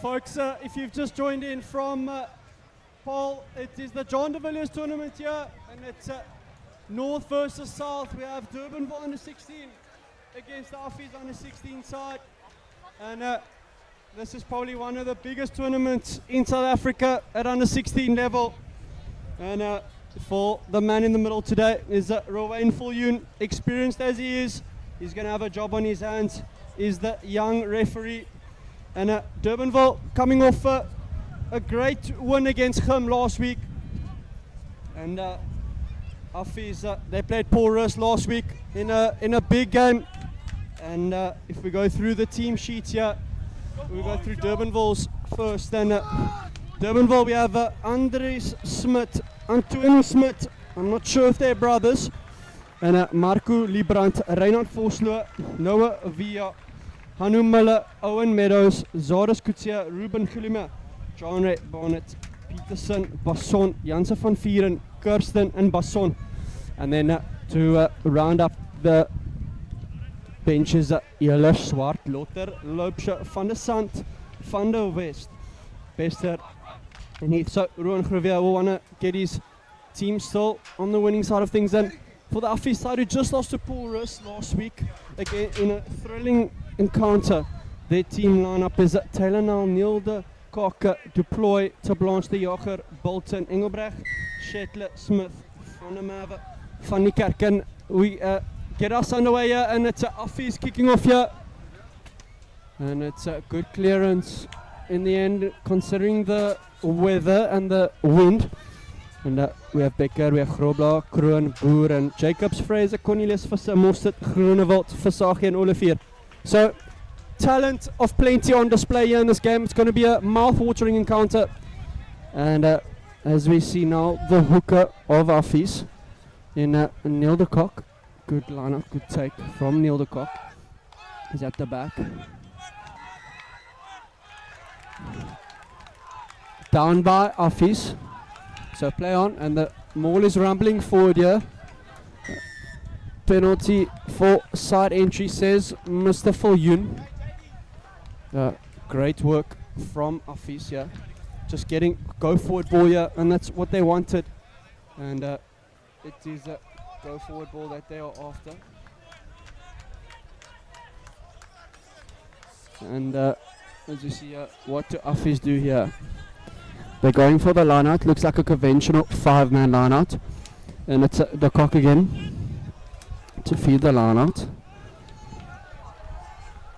Folks, if you've just joined in from Paul, it is the John de Villiers tournament here, and it's North versus South. We have Durbanville under 16 against the Offies under 16 side, and this is probably one of the biggest tournaments in South Africa at under 16 level. And for the man in the middle today is Rowan Fulyoon, experienced as he is. He's going to have a job on his hands. Is the young referee. And Durbanville coming off a great win against Gim last week. And Offies, they played Paul Rus last week in a big game. And if we go through the team sheets here, we go through Durbanville's first. And Durbanville, we have Andries Smit, Antoine Smit, I'm not sure if they're brothers, and Marco Librand, Reinhard Vosloo, Noah Via, Hanu Miller, Owen Meadows, Zaris Kutsia, Ruben Gulima, John Ray Bonnet, Peterson, Basson, Janse van Vieren, Kirsten and Basson. And then to round up the benches, Elish Swart, Lothar Loopsche, Van der Sant, Van der West, Bester. And he, so Ruan Grevia will want to get his team still on the winning side of things. And for the Offies side, who just lost to Paul Rus last week, again in a thrilling encounter, their team lineup is Taylor Nel, Neil de Kokke, Deploy, Tablanche de Jager, Bolton, Engelbrecht, Shetler, Smith, Van der Merwe, Van die Kerken. We get us underway here, and it's Offies kicking off here. And it's a good clearance in the end, considering the weather and the wind. And we have Becker, we have Grobler, Kroon, Boer, and Jacobs, Fraser, Cornelius, Visser, Mostert, Groenewald, Versage, and Olivier. So, talent of plenty on display here in this game. It's going to be a mouth-watering encounter. And as we see now, the hooker of Offies in Neil de Kock. Good lineup, good take from Neil de Kock. He's at the back. Down by Offies. So play on, and the ball is rumbling forward here. Penalty for side entry, says Mr. Fulyoon. Great work from Offies here. Just getting go forward ball here, and that's what they wanted. And it is a go forward ball that they are after. And as you see, what do Offies do here? They're going for the line-out. Looks like a conventional 5-man line-out. And it's the Kock again to feed the line-out.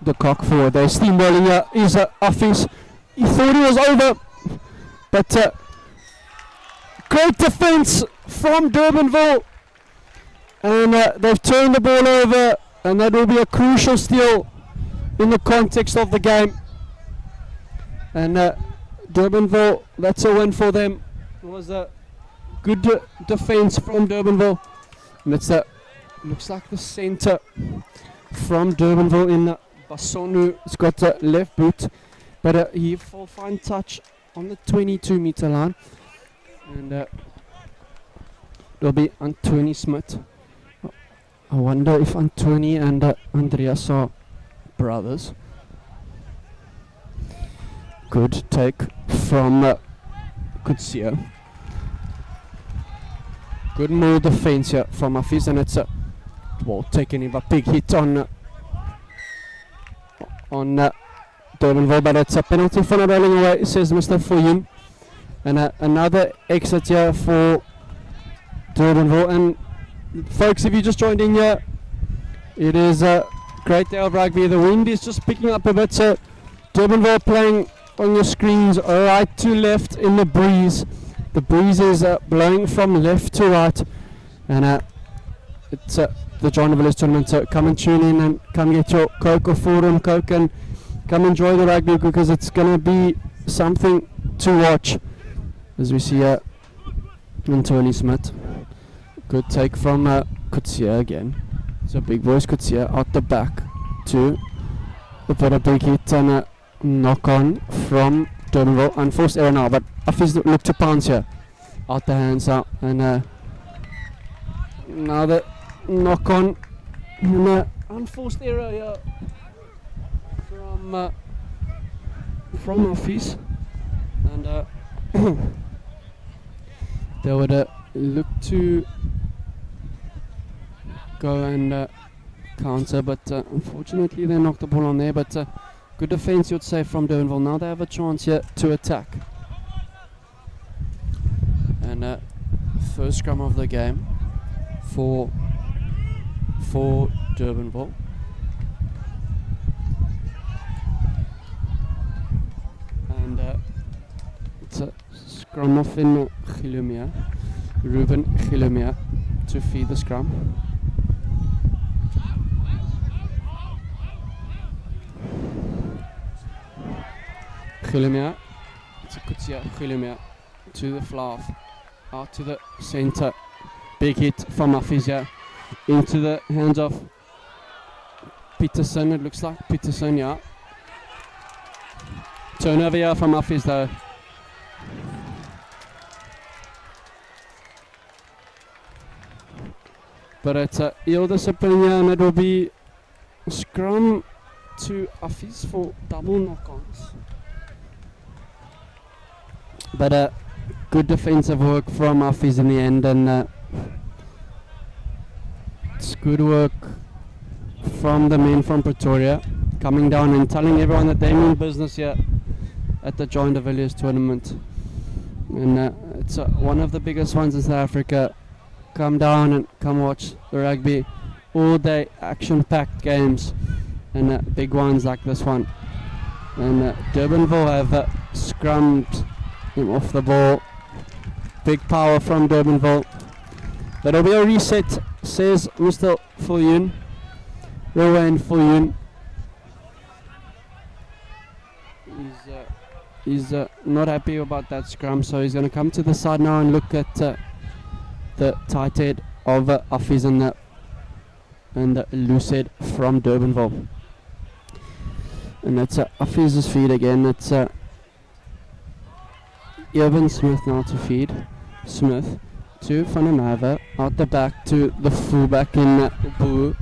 The Kock forward. They're steamrolling here. Is Offies. He thought he was over. But great defense from Durbanville. And they've turned the ball over. And that will be a crucial steal in the context of the game. And Durbanville, that's a win for them. It was a good defense from Durbanville. And it's looks like the center from Durbanville in Basonu. He's got a left boot, but he will find touch on the 22-meter line. And it'll be Antoine Smit. I wonder if Antoine and Andreas are brothers. Good take from Kutsia. Good more defense here from Offies, and it's taking him a big hit on Durbanville, but it's a penalty for not rolling away, says Mr. Fulyoon. And another exit here for Durbanville. And folks, if you just joined in here, it is a great day of rugby. The wind is just picking up a bit, so Durbanville playing on your screens right to left in the breeze. The breeze is blowing from left to right, and it's the John de Villiers tournament. So come and tune in and come get your Coke or Forum Coke and come enjoy the rugby, because it's going to be something to watch. As we see Antoine Smit. Good take from Kutsia again. So big boys Kutsia out the back too. But a big hit and a knock on from Durbanville. Unforced error now, but Offies look to pounce here. Out the hands out, and now the knock on and unforced error here from from Offies, and they would look to go and counter, but unfortunately they knocked the ball on there. But good defense, you'd say, from Durbanville. Now they have a chance here to attack. And first scrum of the game for Durbanville. And it's a scrum off in Gilumia, Ruben Gilumia, to feed the scrum. Gilumia, it's a Kutsia, Gilumia to the flav, out to the center. Big hit from Afizia into the hands of Peterson, it looks like. Peterson, yeah. Turnover here from Afiz though. But it's ill discipline here, and it will be scrum to Afiz for double knock-ons. But good defensive work from Afiz in the end, and it's good work from the men from Pretoria, coming down and telling everyone that they mean business here at the John de Villiers tournament. And it's one of the biggest ones in South Africa. Come down and come watch the rugby. All day action-packed games, and big ones like this one. And Durbanville have scrummed him off the ball. Big power from Durbanville. But it'll be a reset, says Mr. Fulyoon. Rowan Fulyoon. He's not happy about that scrum, so he's going to come to the side now and look at the tight head of Afiz and the loose head from Durbanville. And that's Afiz's feed again. It's Evan Smith now to feed. Smith to Van der Merwe, out the back to the fullback in Boo,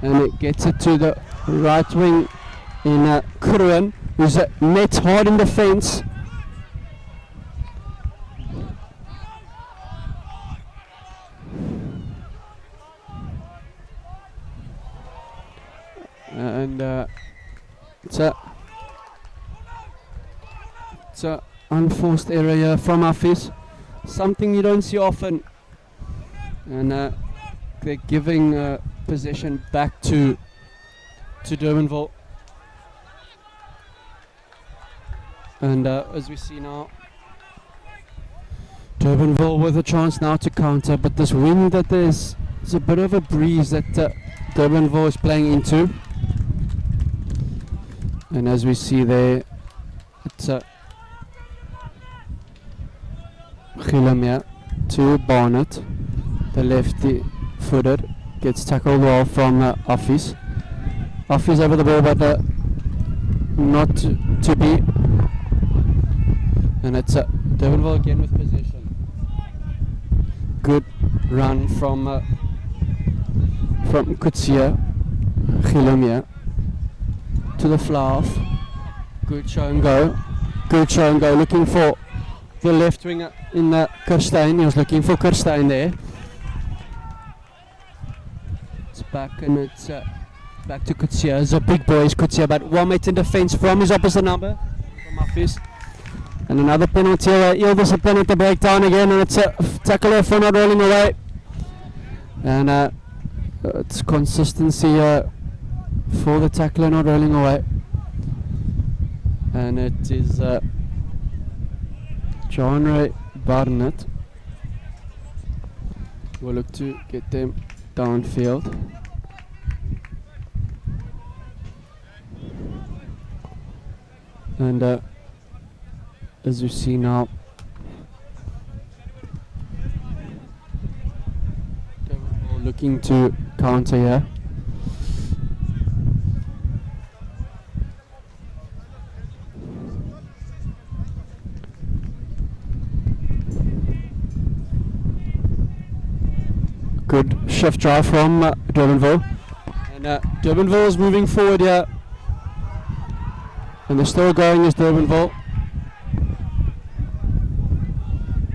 and it gets it to the right wing in Kruan, who's met hard in defence. And it's a unforced error here from Afiz, something you don't see often, and they're giving possession back to Durbanville. And as we see now, Durbanville with a chance now to counter, but this wind that there's a bit of a breeze that Durbanville is playing into. And as we see there, it's Gilumia to Barnett, the lefty footed, gets tackled well from Afiz. Afiz over the ball, but not to be. And it's Durbanville again with possession. Good run from Kutsia, Gilumia to the flav. Good show and go. Good show and go. Looking for the left winger in Kirstein. He was looking for Kirstein there. It's back, and it's back to Kutsia. It's a big boy, is Kutsia, but well made in defence from his opposite number, from Afiz. And another penalty, ill discipline at the breakdown again, and it's a tackler for not rolling away. And it's consistency for the tackler not rolling away. And it is John Ray Barnett will look to get them downfield. And as you see now, looking to counter here. Good shift drive from Durbanville, and Durbanville is moving forward here. And they're still going is Durbanville.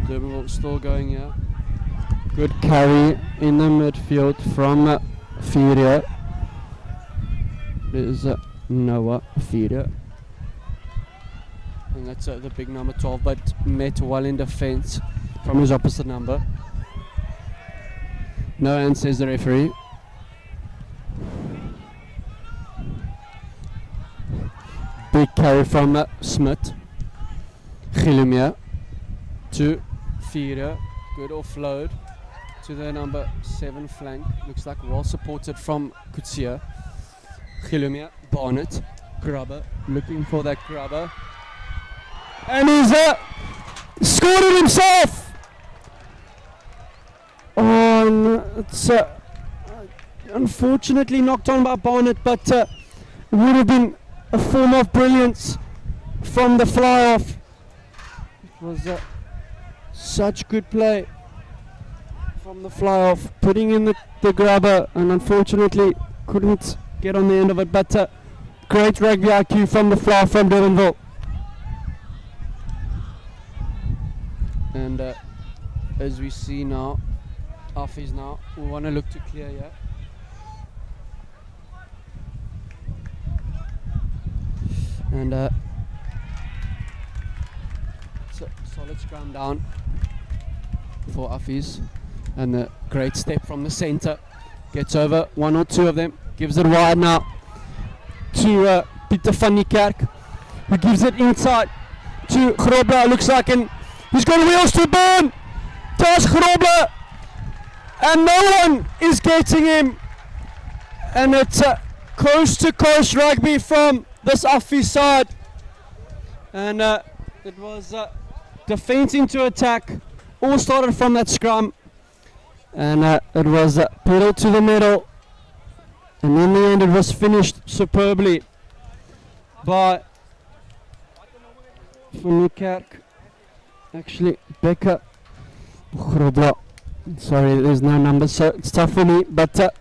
Durbanville still going here. Good carry in the midfield from Furia. There's Noah Furia. And that's the big number 12, but met well in defense from his opposite number. No hands, says the referee. Big carry from Smith. Gilumia to Furia. Good offload to the number 7 flank. Looks like well supported from Kutsia. Gilumia, Barnett, grubber, looking for that grubber. And he's scored it himself! Oh, no, it's unfortunately knocked on by Barnett, but it would have been a form of brilliance from the fly-off. It was such good play from the fly-off, putting in the grubber, and unfortunately couldn't get on the end of it, but great rugby IQ from the fly from Durbanville. And as we see now, Affies now, we want to look to clear here. And it's a solid scrum down for Affies. And a great step from the centre. Gets over one or two of them. Gives it wide now to Pieter van Niekerk, who gives it inside to Grobler. Looks like, and he's got wheels to burn. Toss Grobler, and no one is getting him. And it's coast to coast rugby from this Affies side. And it was defence into attack. All started from that scrum. And it was pedal to the middle. And in the end it was finished superbly by Van Niekerk. Actually, Becker. Grobler. Sorry, there's no numbers, so it's tough for me. But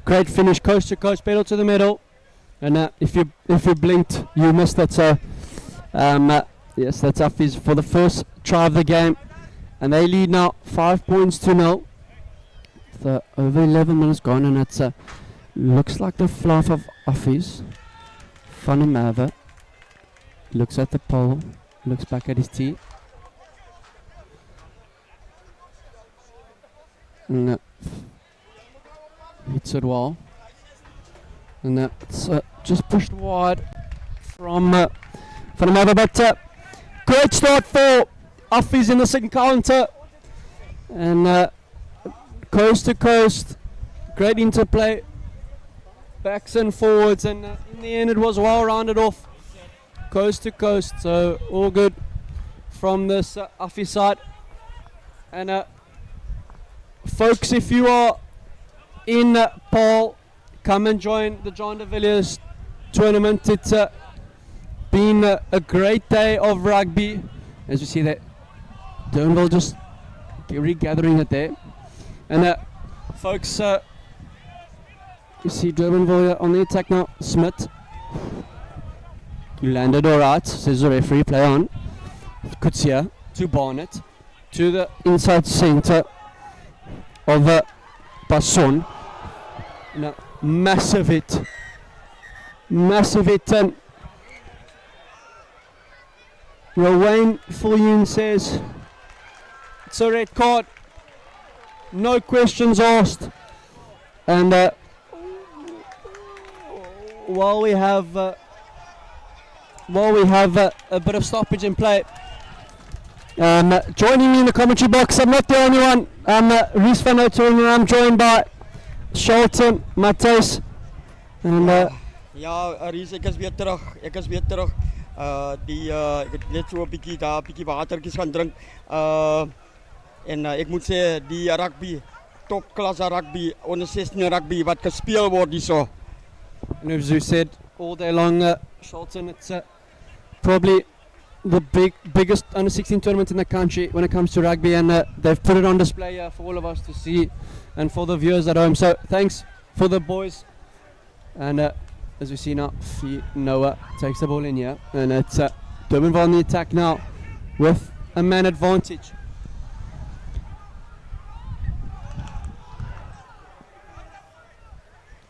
great finish, coast to coast, pedal to the middle. And if you blinked, you missed it. So yes, that's Affies for the first try of the game, and they lead now 5 points to 0. The over 11 minutes gone, and it's looks like the fluff of Affies. Van der Merwe looks at the pole, looks back at his tee. And hits it well. And that's just pushed wide from Van der Merwe, but great start for Affies in the second counter. And coast to coast, great interplay, backs and forwards, and in the end it was well rounded off, coast to coast. So all good from this Affies side. And folks, if you are in Paarl, come and join the John de Villiers tournament. It's been a great day of rugby. As you see that Durbanville just regathering it there. And folks, you see Durbanville on the attack now. Smith, you landed alright, says the referee, play on. Kutsia to Barnett, to the inside centre of Passon. Now, massive hit, and Rowan Fullion says it's a red card. No questions asked. And while we have a bit of stoppage in play, joining me in the commentary box, I'm not the only one. I'm Rhys van Outeren, and I'm joined by Shelton, Matthys, and ja, Rhys, ek is weer terug. Ek het net so 'n bietjie watertjies gaan drink. En ek moet sê die rugby, topklasse rugby, onder 16 rugby wat gespeel word hierso. And as you said all day long, Shelton, it's probably the biggest under 16 tournament in the country when it comes to rugby, and they've put it on display here for all of us to see and for the viewers at home. So thanks for the boys, and as we see now, Noah takes the ball in here, and it's Durbanville on the attack now with a man advantage.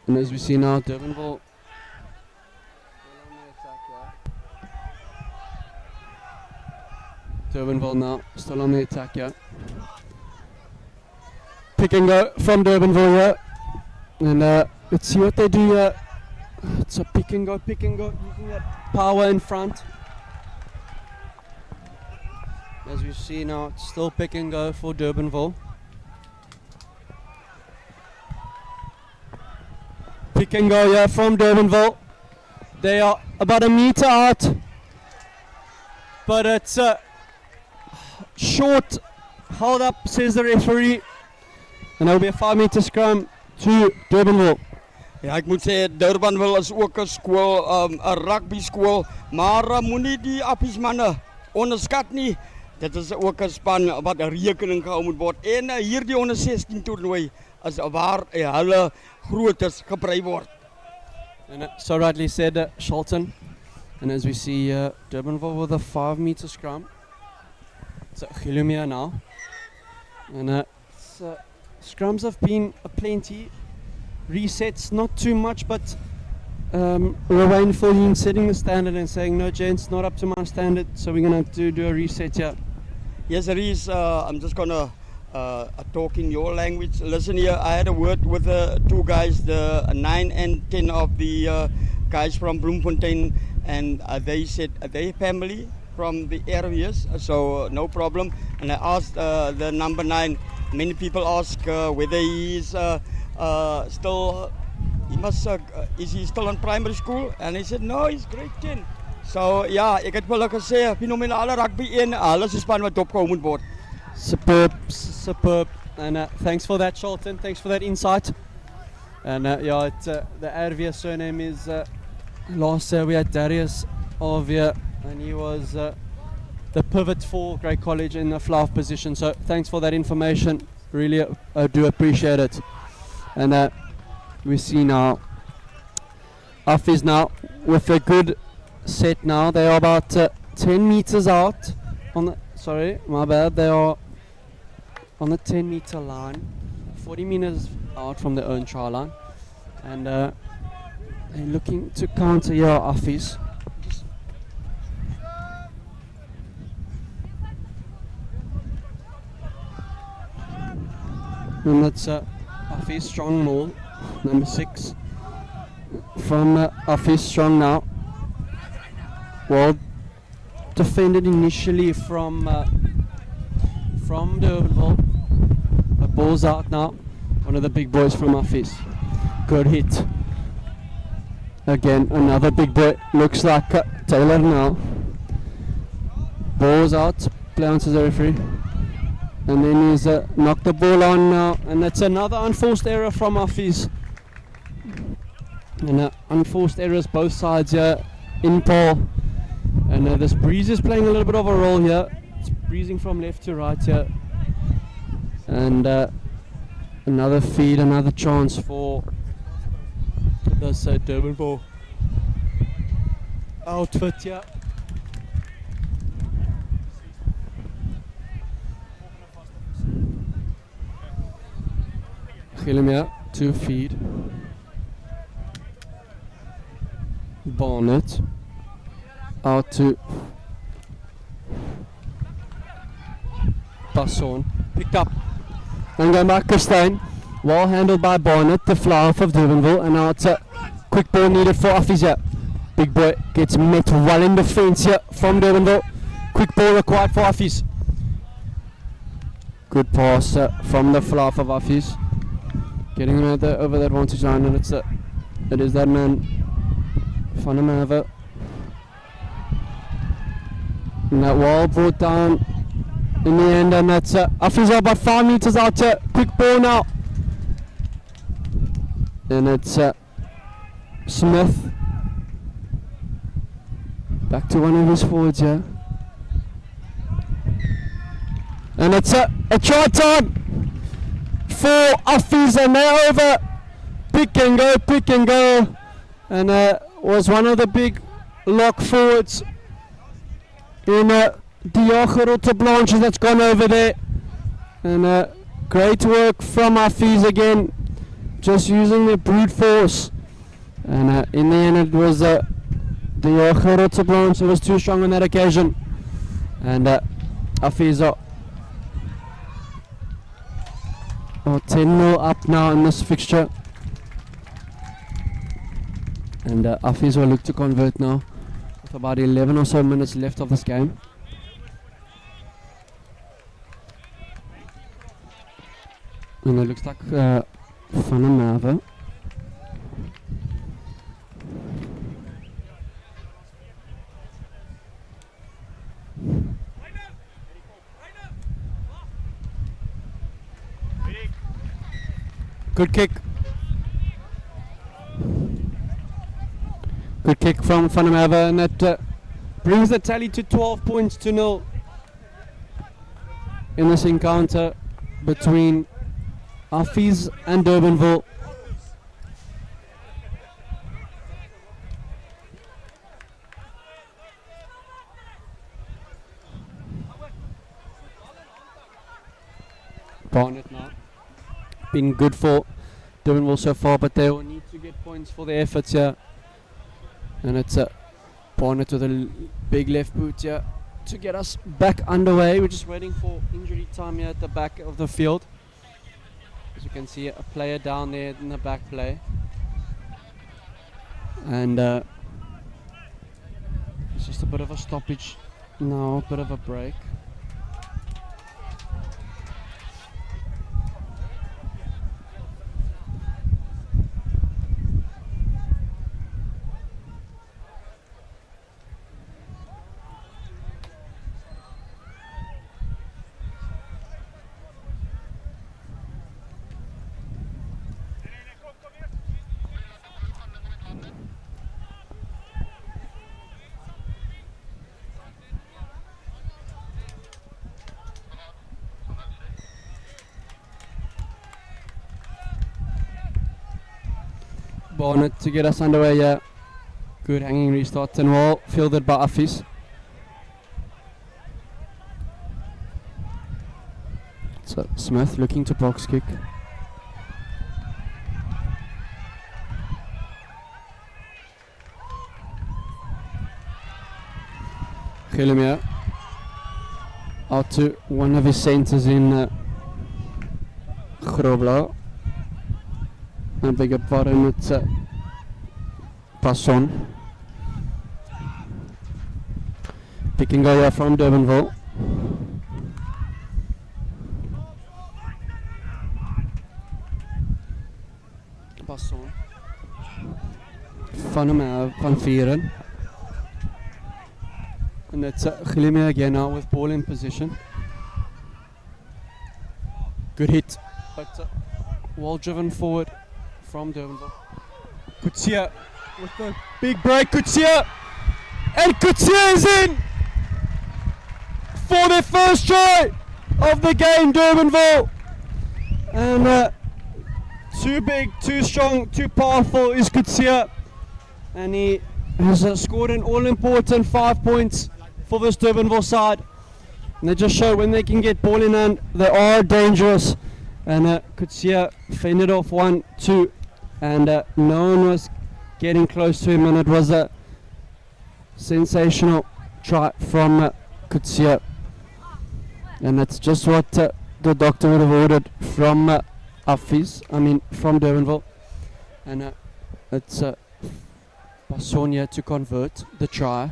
And as we see now, Durbanville still on the attack here. Durbanville now still on the attack here. Pick and go from Durbanville here. And let's see what they do here. It's a pick and go, using that power in front. As we see now, it's still pick and go for Durbanville. Pick and go here from Durbanville. They are about a meter out, but it's short, held up, says the referee, and there'll be a 5-meter scrum to Durbanville. Ja, ek moet sê Durbanville is ook 'n skool, 'n rugby skool, maar moenie die Affiesmanne onderskat nie. Dit is ook 'n span wat rekening gehou moet word. En hierdie onder 16 toernooi is waar hulle grootes geprys word. And so rightly said, Shelton. And as we see Durbanville with a 5-meter scrum. It's Gilumia now. And scrums have been aplenty. Resets, not too much, but Rowan Follian setting the standard and saying, no, gents, not up to my standard, so we're going to do a reset here. Yes, there is. I'm just going to talk in your language. Listen here, I had a word with the two guys, the 9 and 10 of the guys from Bloemfontein, and they said their family from the areas, so no problem. And I asked the number 9, many people ask whether he is still, is he still in primary school? And he said, no, he's grade 10. So ja, ek het wel gesê, fenomenale rugby en alles is span wat opgehou moet word. Superb. And thanks for that, Shelton. Thanks for that insight. And yeah, the Arvia surname is, last year we had Darius Arvia, and he was the pivot for Grey College in the fly-off position. So thanks for that information. Really do appreciate it. And we see now Affies now with a good set now. They are about 10 meters out on the, sorry, my bad. They are on the 10-meter line, 40 meters out from their own try line. And they're looking to counter here Affies. And that's Affies strong maul, number 6 from Affies strong now. Well defended initially from Durbanville. The ball's out now. One of the big boys from Affies. Good hit. Again, another big boy. Looks like Taylor now. Ball's out. Play on to the referee. And then he's knocked the ball on now, and that's another unforced error from Affies. And unforced errors both sides here in Paul. And this breeze is playing a little bit of a role here. It's breezing from left to right here. And another feed, another chance for this Durbanville outfit here. Gillemia to feed. Barnett out to Passon. Picked up. And going back Kirstein. Well handled by Barnett, the fly off of Durbanville. And now it's a quick ball needed for Affies here. Big boy gets met well in defence here from Durbanville. Quick ball required for Affies. Good pass from the fly off of Affies. Getting him over the advantage line, and it is that man, Van der Merwe. And that wall brought down in the end, and that's Affies are about 5 meters out here. Quick ball now. And it's Smith. Back to one of his forwards here. And it's a try time for Affies, and they're over. Pick and go. And was one of the big lock forwards in Diogo Rotteblanche that's gone over there. And great work from Hafiz again, just using the brute force. And in the end it was Diogo Rotteblanche who was too strong on that occasion. And Hafiz are 10-0 up now in this fixture. And Hafiz will look to convert now with about 11 or so minutes left of this game. And it looks like Van der Merwe. Good kick. Good kick from Van der Merwe, and that brings the tally to 12 points to 0 in this encounter between Hafiz and Durbanville. Barnett now. Been good for Durbanville so far, but they will need to get points for their efforts here. And it's Barnett with a big left boot here to get us back underway. We're just waiting for injury time here at the back of the field. As you can see, a player down there in the back play. And it's just a bit of a stoppage now, a bit of a break. Barnett to get us underway here. Good hanging restart and well fielded by Hafiz. So Smith looking to box kick. Gillemir out to one of his centres in Grobler. I beg your pardon, it's Passon. Pick and go here from Durbanville. Passon. Van Vieren. And it's Gillemir again now with ball in position. Good hit, but well driven forward from Durbanville. Kutsia with the big break. Kutsia! And Kutsia is in for their first try of the game, Durbanville. And too big, too strong, too powerful is Kutsia. And he has scored an all-important 5 points for this Durbanville side. And they just show when they can get ball in hand, they are dangerous. And Kutsia fended off 1, 2. And no one was getting close to him, and it was a sensational try from Kutsia. And that's just what the doctor would have ordered from Hafiz, from Durbanville. And it's Passonia to convert the try.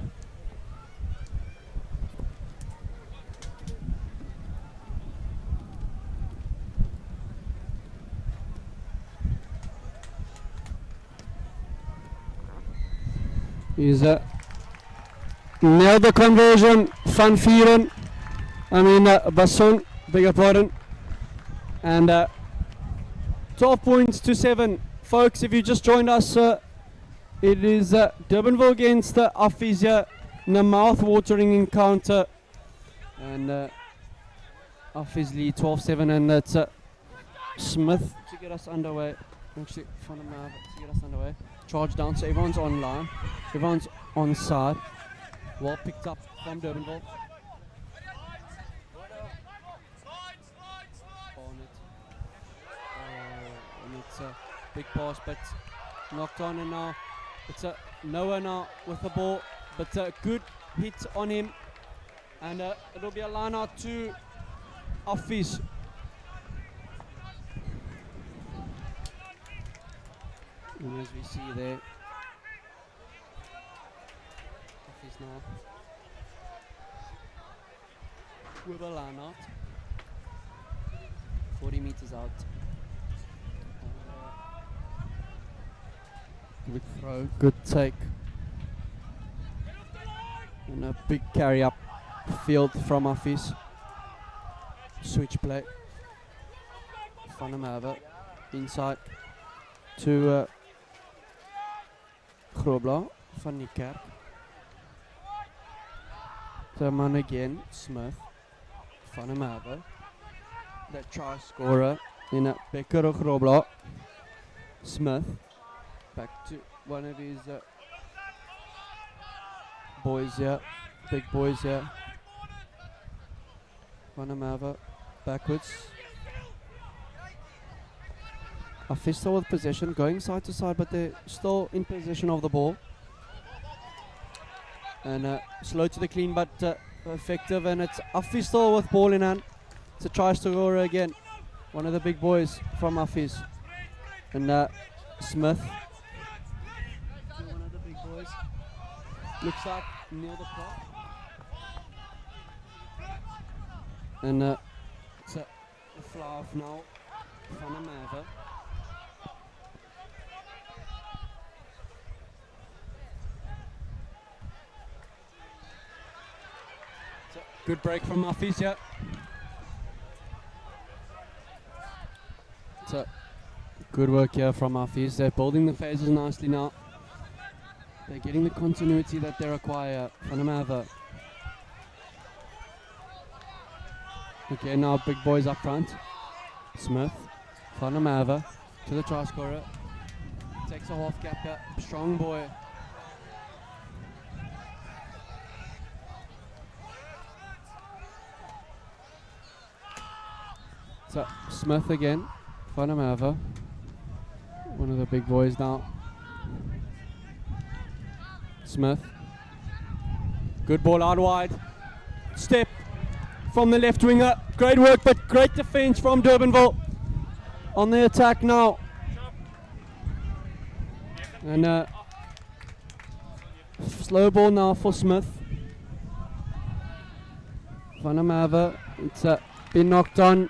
He's nailed the conversion, Van Vieren. Basson, beg your pardon. And 12 points to 7. Folks, if you just joined us, it is Durbanville against Hafiz here in a mouth-watering encounter. And Hafiz lead 12-7, and that's Smith to get us underway Actually, front of Mav, see us underway. Charge down, so everyone's online. Everyone's on side. Well picked up from Durbanville. Barnett. And it's a big pass, but knocked on, and now it's a Noah now with the ball, but a good hit on him, and it'll be a line out to Office. And as we see there, Office now with a line out, 40 meters out. Good throw, good take, and a big carry up field from Office. Switch play. Van der Merwe inside to Grobler van Niekerk. The man again, Smith. Van der Merwe. The try scorer in a Becker or Grobler. Smith. Back to one of his boys here. Big boys here. Van der Merwe. Backwards. Office still with possession, going side to side, but they're still in possession of the ball. And slow to the clean, but effective. And it's Office still with ball in hand. It's a try scorer again. One of the big boys from Office. And Smith. One of the big boys. Looks like near the clock. And it's a fly off now. Van der Merwe. Good break from Office, yeah. So, good work here from Office. They're building the phases nicely now. They're getting the continuity that they require. Van der Merwe. Okay, now big boys up front. Smith. Van der Merwe to the try scorer. Takes a half gap here. Strong boy. So Smith again, Van der Merwe, one of the big boys now. Smith, good ball out wide. Step from the left winger, great work, but great defense from Durbanville on the attack now. And slow ball now for Smith. Van der Merwe, it's been knocked on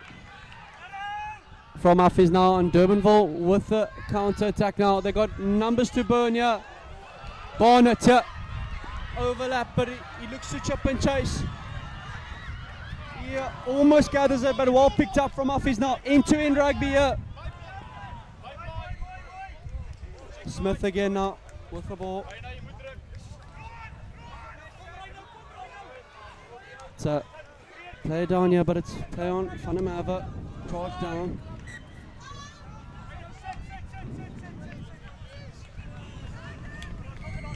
from Office now, and Durbanville with the counter attack now. They got numbers to burn here. Barnett here. Overlap, but he looks to chip and chase. He almost gathers it, but well picked up from Office now. End-to-end rugby here. Smith again now with the ball. It's a play down here, but it's play on. Van der Merwe, charge down.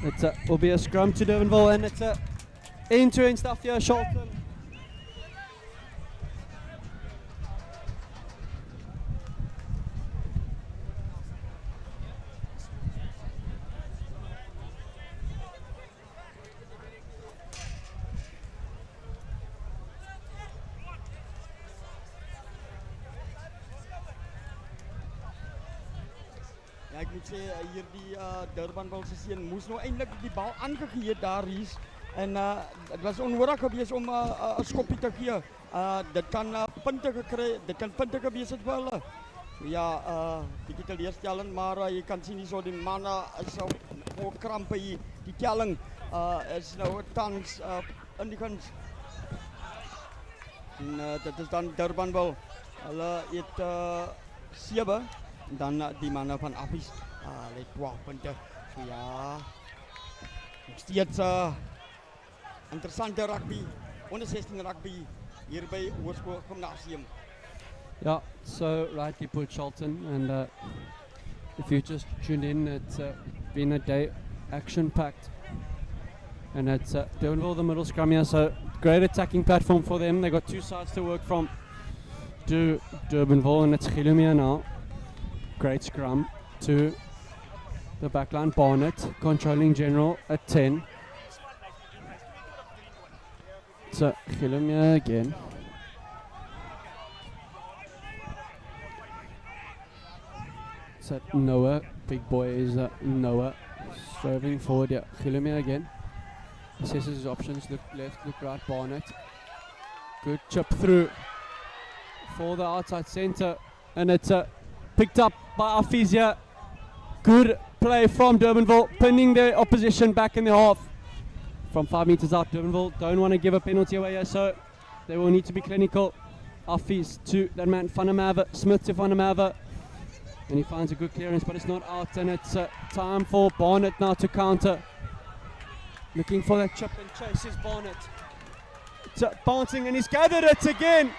It will be a scrum to Durbanville, and it's end-to-end stuff here, Shelton. Ja, ek moet sê hier die Durbanville se seun moes nou eintlik die bal aangegee het daar hier en dit was onnodig geweest om 'n skoppie te gee. Dit kan punte gekry, dit kan punte gewees het vir hulle. Ja, bietjie teleurstellend, maar jy kan sien hierso die manne is so vol krampe hier. Die telling is nou tans in die guns. En dit is dan Durbanville. Hulle het 7. Dan die manne van Office, het 12 punte. So ja, nog steeds interessante rugby, onder 16 rugby hier by Hoërskool Gimnasium. Yeah, so rightly put, Shelton, and if you just tuned in, it's been a day action-packed. And it's Durbanville, the middle scrum here, so great attacking platform for them. They've got two sides to work from to Durbanville, and it's Gilumia now. Great scrum to the backline. Barnett controlling general at 10. So Gilumia again. So Noah, big boy is Noah, serving forward. Yeah, Gilumia again. Assesses his options, look left, look right, Barnett. Good chip through for the outside centre, and it's picked up by Afizia. Good play from Durbanville, pinning their opposition back in the half. From 5 metres out, Durbanville don't want to give a penalty away here, so they will need to be clinical. Afiz to that man, Van der Merwe, Smith to Van der Merwe. And he finds a good clearance, but it's not out, and it's time for Barnett now to counter. Looking for that chip and chases Barnett. It's bouncing, and he's gathered it again.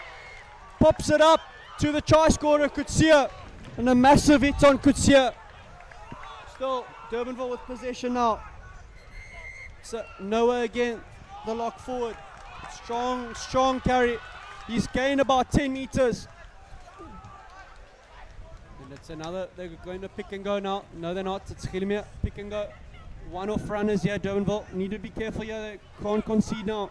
Pops it up to the try scorer, Kutsia. And a massive hit on Kutsia. Still, Durbanville with possession now. So Noah again, the lock forward. Strong carry. He's gained about 10 meters. And it's another, they're going to pick and go now. No, they're not. It's Gilumia, pick and go. One off runners here, Durbanville. Need to be careful here, they can't concede now.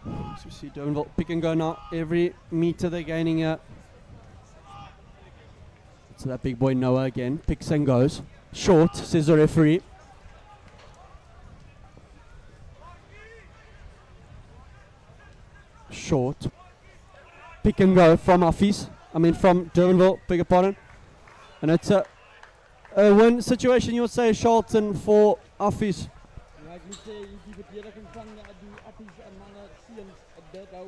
So we see Durbanville pick and go now. Every meter they're gaining here. So that big boy Noah again, picks and goes. Short, says the referee. Short. Pick and go from from Durbanville, beg your pardon. And it's a win situation, you'll say, Charlton for Affies. Ja, ik moet zeggen, die verdediging van die Affies en mannen zien dat hou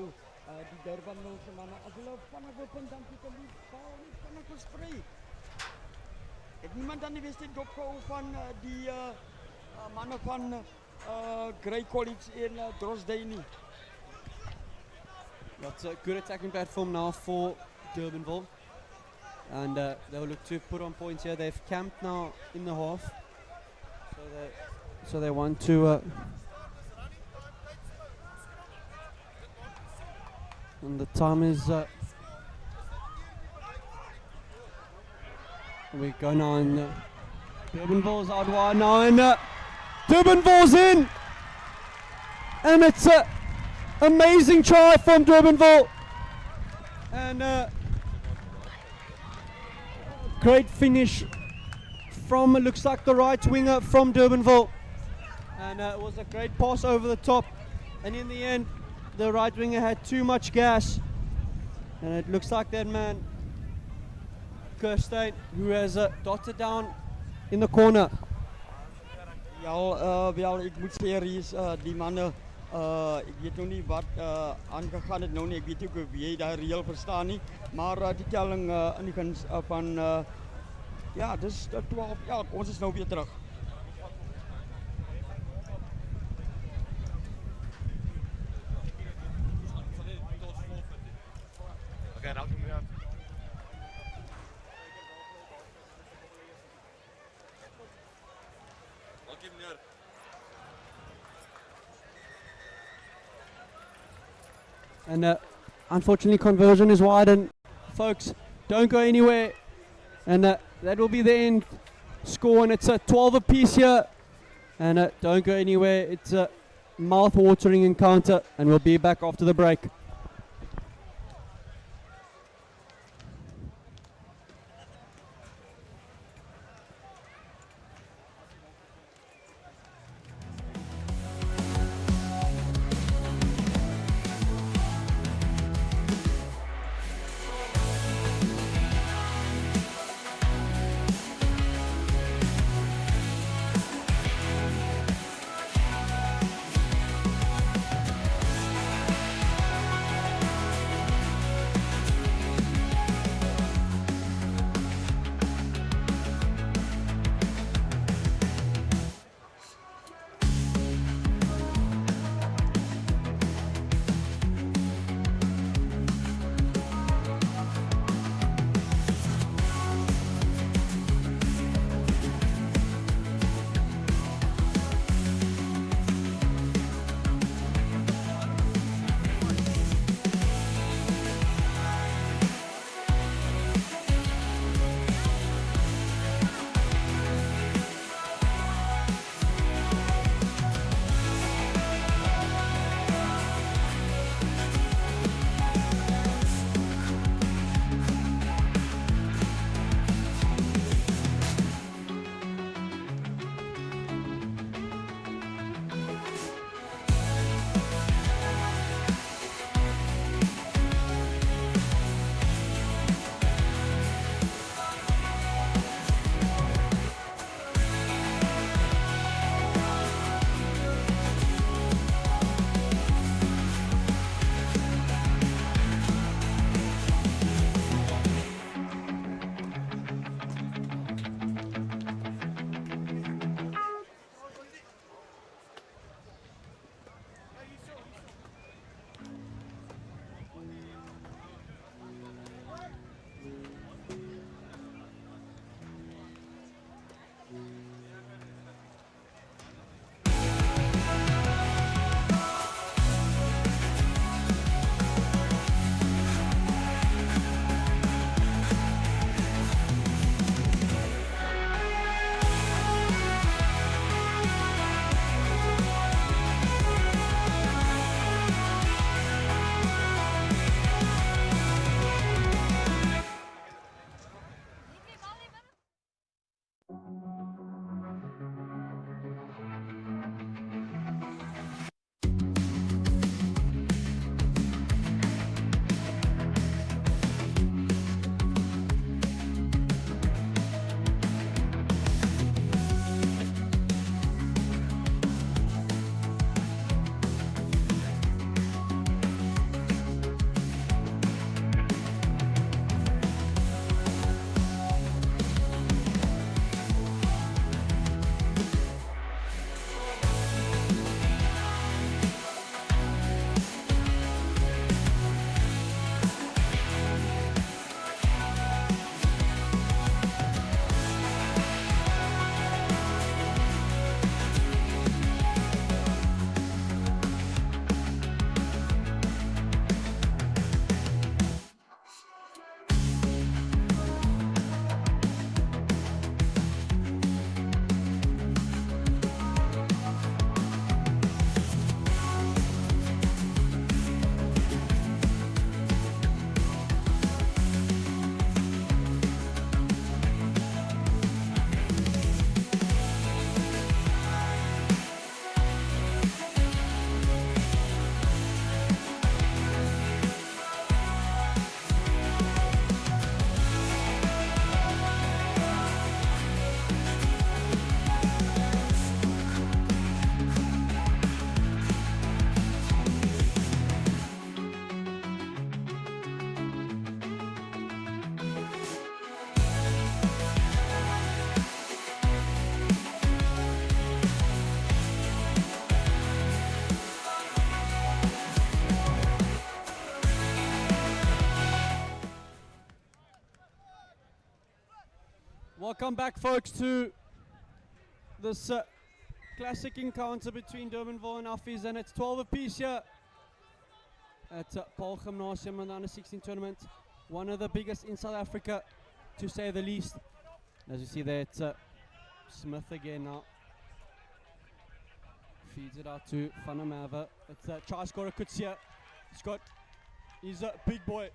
die Durbanville mannen. Als hulle vanaf op punt dan pikken die bal niet vanaf verspreid. Het niemand aan die wedstrijd opgehouden van die mannen van Grey College in Drosdale. That's a good attacking platform now for Durbanville. And they'll look to put on points here. They've camped now in the half. So they want to... and the time is... we go now, and Durbanville's out wide now, and Durbanville's in! And it's a amazing try from Durbanville! And great finish from, it looks like the right winger from Durbanville. And it was a great pass over the top. And in the end, the right winger had too much gas. And it looks like that man, Kirstein, who has dotted down in the corner. Ja, wel, ik moet zeggen, die mannen, ik weet nog niet wat aangegaan het nou niet. Ik weet ook wie jij daar reëel verstaan niet. Maar die telling in die guns van, ja, dus 12, ja, ons is nou weer terug. Okay, nou doen we dat. And unfortunately conversion is wide, and folks, don't go anywhere. And that will be the end score, and it's a 12 apiece here. And don't go anywhere. It's a mouth-watering encounter, and we'll be back after the break. Welcome back, folks, to this classic encounter between Durbanville and Affies, and it's 12 apiece here at Paul Gymnasium in the Under 16 tournament. One of the biggest in South Africa, to say the least. As you see there, it's Smith again now. Feeds it out to Van der Merwe. It's try scorer Kutsia. He's a big boy.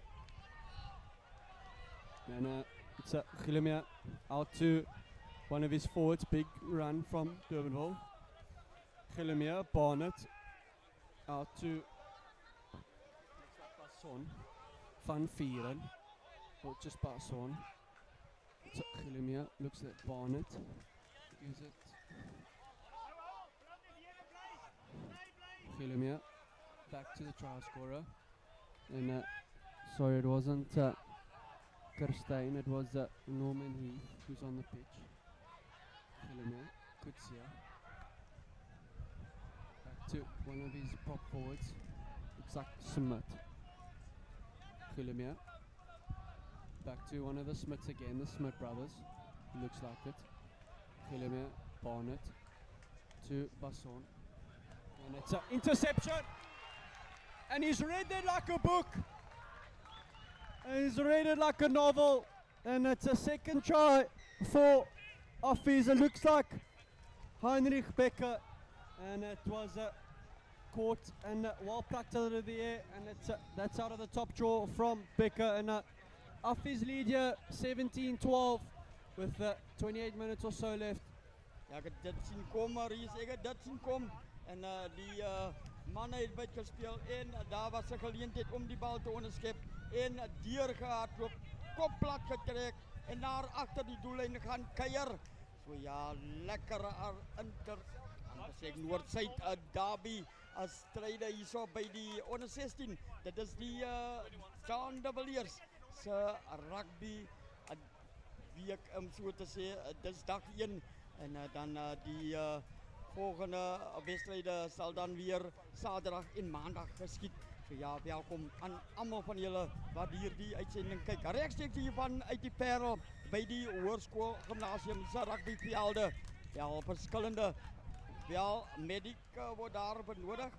And it's Gillemia out to one of his forwards. Big run from Durbanville. Gillemia, Barnett out to Basson. Van Vieren. Or just Basson. It's Gillemia, looks at Barnett. Gives it. Gillemia back to the try scorer. And sorry, it wasn't Kerstein, it was Norman Heath who's on the pitch. Gillemia, Kutsia. Back to one of his prop forwards. It's like Smith. Gillemia. Back to one of the Smiths again, the Smith brothers. Looks like it. Gillemia, Barnett to Basson. And it's an interception. And he's read it like a book. And he's read it like a novel. And it's a second try for Affies. It looks like Heinrich Becker. And it was caught and well plucked out of the air. And that's out of the top draw from Becker. And Affies lead here 17-12 with 28 minutes or so left. Ja, ek het dit sien kom, Maurice, ek het dit sien kom. En die manne het byt gespeel en daar was 'n geleentheid om die bal te onderskep en deur gehardloop, kop plat getrek en daar agter die doellyn gaan kuier. So ja, lekker sê Noord-Suid derby as stryde hierso by die onder 16. Dit is die John de Villiers se rugby week om so te sê, dis dag 1 en dan die volgende wedstryde sal dan weer Saterdag en Maandag geskied. So ja, welkom aan almal van julle wat hierdie uitsending kyk. Regstreeks hiervan uit die Parel by die Hoërskool Gimnasium se rugbyvelde. Ja, verskillende medieke word daar benodig.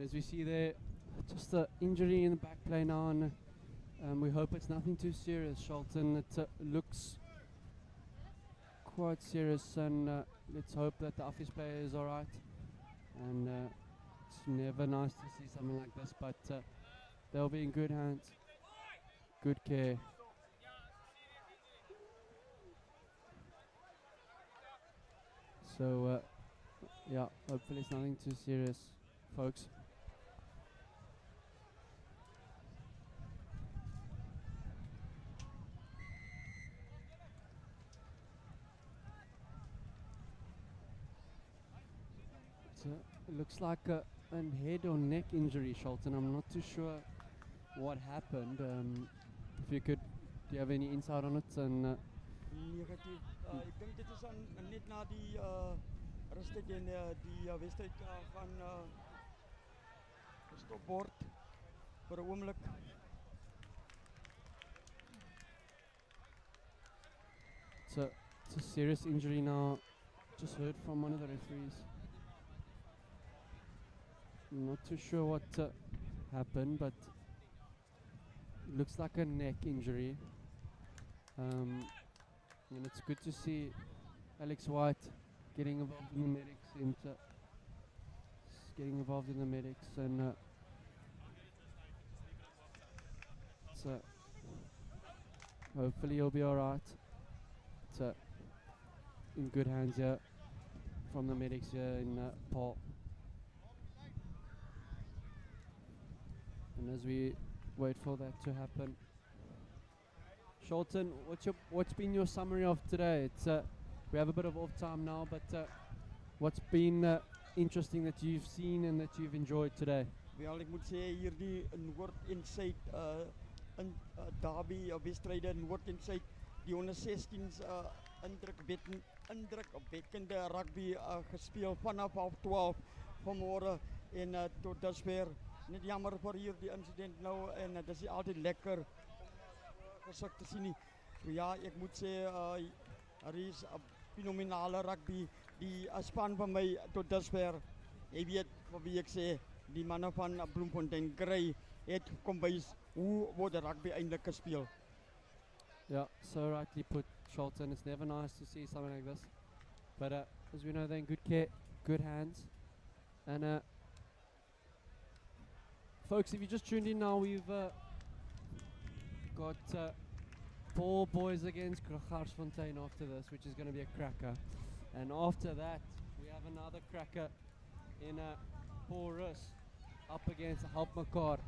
As we see there, just an injury in the back play now, and we hope it's nothing too serious, Shelton. It looks quite serious, and let's hope that the Affies player is alright. And it's never nice to see something like this, but they'll be in good hands, good care. So, yeah, hopefully it's nothing too serious, folks. It looks like a head or neck injury, Shelton. I'm not too sure what happened. If you could, do you have any insight on it? And Negatief. Ek dink dit is net na die rustig en die wedstryd van gestop word vir 'n oomblik. It's a serious injury now. Just heard from one of the referees. I'm not too sure what happened, but looks like a neck injury. And it's good to see Alex White getting involved in the medics and so hopefully he'll be alright. So in good hands here from the medics here in Paul. And as we wait for that to happen, Sholton, what's been your summary of today? It's we have a bit of off time now, but what's been interesting that you've seen and that you've enjoyed today? Wel, ek moet sê hierdie Noord en Suid in derby wedstryde Noord en Suid die onder 16s indrukwekkende rugby gespeel vanaf 12:30 vanmôre en tot dusver. Net jammer vir hierdie insident nou en dit is altyd lekker gesig te sien nie. So ja, ek moet sê er is 'n fenominale rugby die span van my tot dusver. Jy weet wat ek sê, die manne van Bloemfontein Grey het kom wys hoe word rugby eintlik gespeel. Yeah, so rightly put, Sholton. It's never nice to see something like this, but as we know, they're in good care, good hands. And folks, if you just tuned in now, we've got Paul boys against Garsfontein after this, which is going to be a cracker. And after that, we have another cracker in Paul Rus up against Help Mekaar.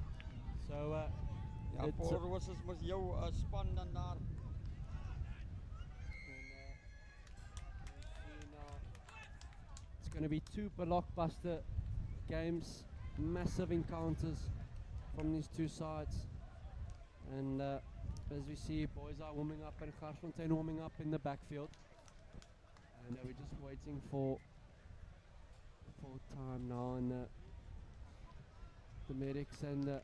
So ja, Paul Rus is mos jou span dan daar. It's going to be two blockbuster games, massive encounters from these two sides. And as we see, boys are warming up and Garsfontein warming up in the backfield. And we're just waiting for time now. And the medics and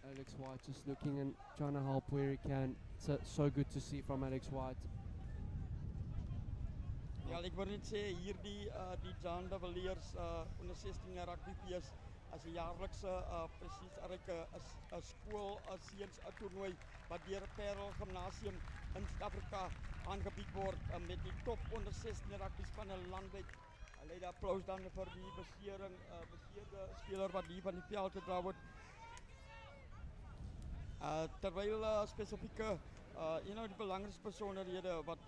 Alex White just looking and trying to help where he can. It's so good to see from Alex White. Ja, ek wil net sê hierdie die John de Villiers onder 16 rugby fees as 'n jaarlikse presies 'n skool seuns toernooi wat deur Parel Gimnasium in Suid-Afrika aangebied word met die top onder 16 rugby spanne landwyd. Hulle het applaus dan vir die beseerde speler wat hier van die veld gedra word. Terwyl spesifieke die belangrikste besonderhede wat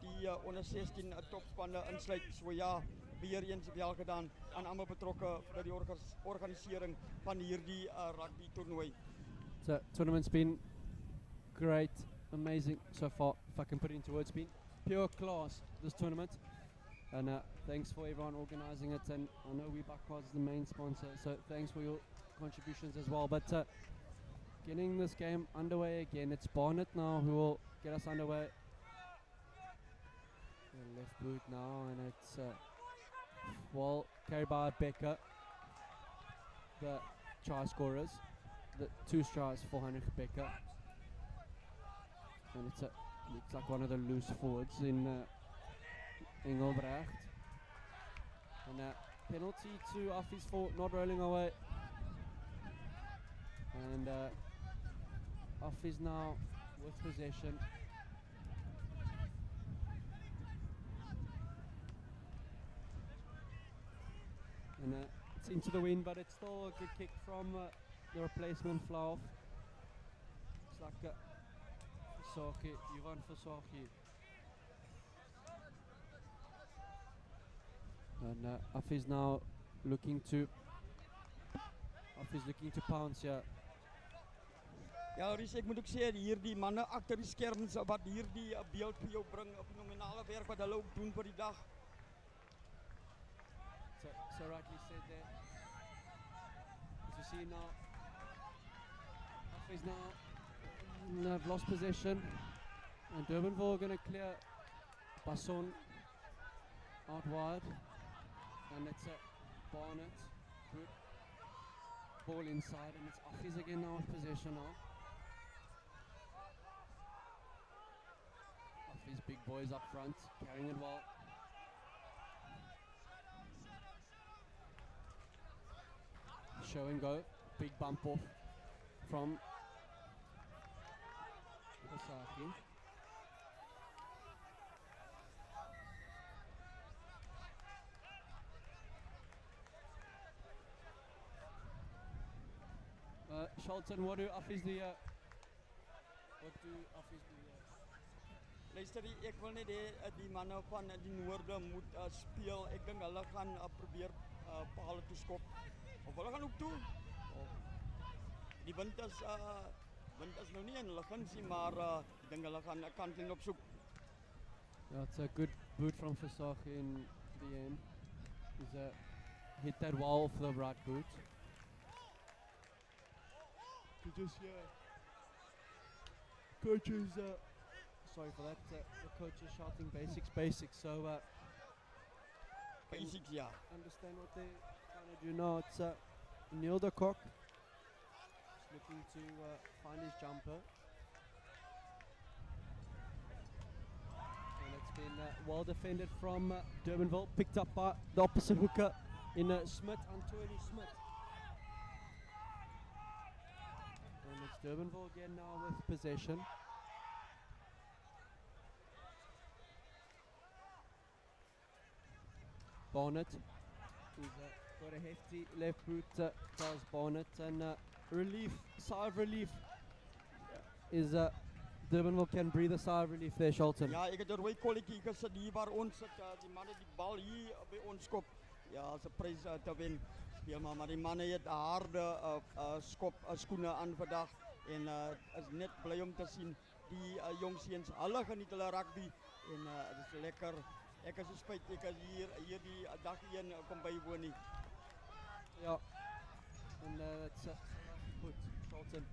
die onder 16 topspanne insluit. So ja, weer eens wel gedaan aan almal betrokke by die organisering van hierdie rugby toernooi. So tournament's been great, amazing so far. If I can put it into words, been pure class this tournament. And thanks for everyone organising it. And I know Webakwa is the main sponsor, so thanks for your contributions as well. But getting this game underway again. It's Barnett now who will get us underway. The left boot now, and it's well carried by Becker, the try scorers. The 2 tries for Heinrich Becker, and it's looks like one of the loose forwards in Engelbrecht. And penalty to Affies for not rolling away. And Affies now with possession. And it's into the wind, but it's still a good kick from the replacement Flauf. It's like Fasaki, Ivan Fasaki. And Affies now looking to pounce here. Ja, Ries, ek moet ook sê hierdie manne agter die skerms wat hierdie beeld vir jou bring, 'n fenominale werk wat hulle ook doen vir die dag. So rightly said there. As you see now, Affies now have lost possession, and Durbanville are going to clear Basson out wide, and it's a Barnett, good ball inside, and it's Affies again now with possession now. Affies big boys up front, carrying it well. Show and go, big bump off from Saki. Shelton, what do Affies do here? What do Affies do here? Luister, ek wil net hê die manne van die noorde moet speel. Ek dink hulle gaan probeer pale toe skop. Of hulle gaan ook toe. Die wind is nou nie in hulle guns nie, maar ek dink hulle gaan 'n kanteling opsoek. Yeah, it's a good boot from Versage in the end. He's hit that wall off the right boot. You just hear coaches, sorry for that, the coach is shouting basics, so Basics, ja. understand what they're trying to do now. It's Neil de Kock, just looking to find his jumper. And it's been well defended from Durbanville, picked up by the opposite hooker in Smith, Anthony Smith. And it's Durbanville again now with possession. Barnett, who's got a hefty left boot, Charles Barnett, and sigh of relief is Durbanville can breathe a sigh of relief there, Shelton. Ja, ek het 'n rooi kolletjie gesit hier waar ons sit, die manne die bal hier by ons skop. Ja, as 'n prys te wen. Speel maar die manne het harde skoene aan vandag en is net bly om te sien die jong seuns. Hulle geniet hulle rugby en dit is lekker. Ek is so spyt ek is hier die dag 1 kom bywoon nie. Yeah, and it's good, Shelton.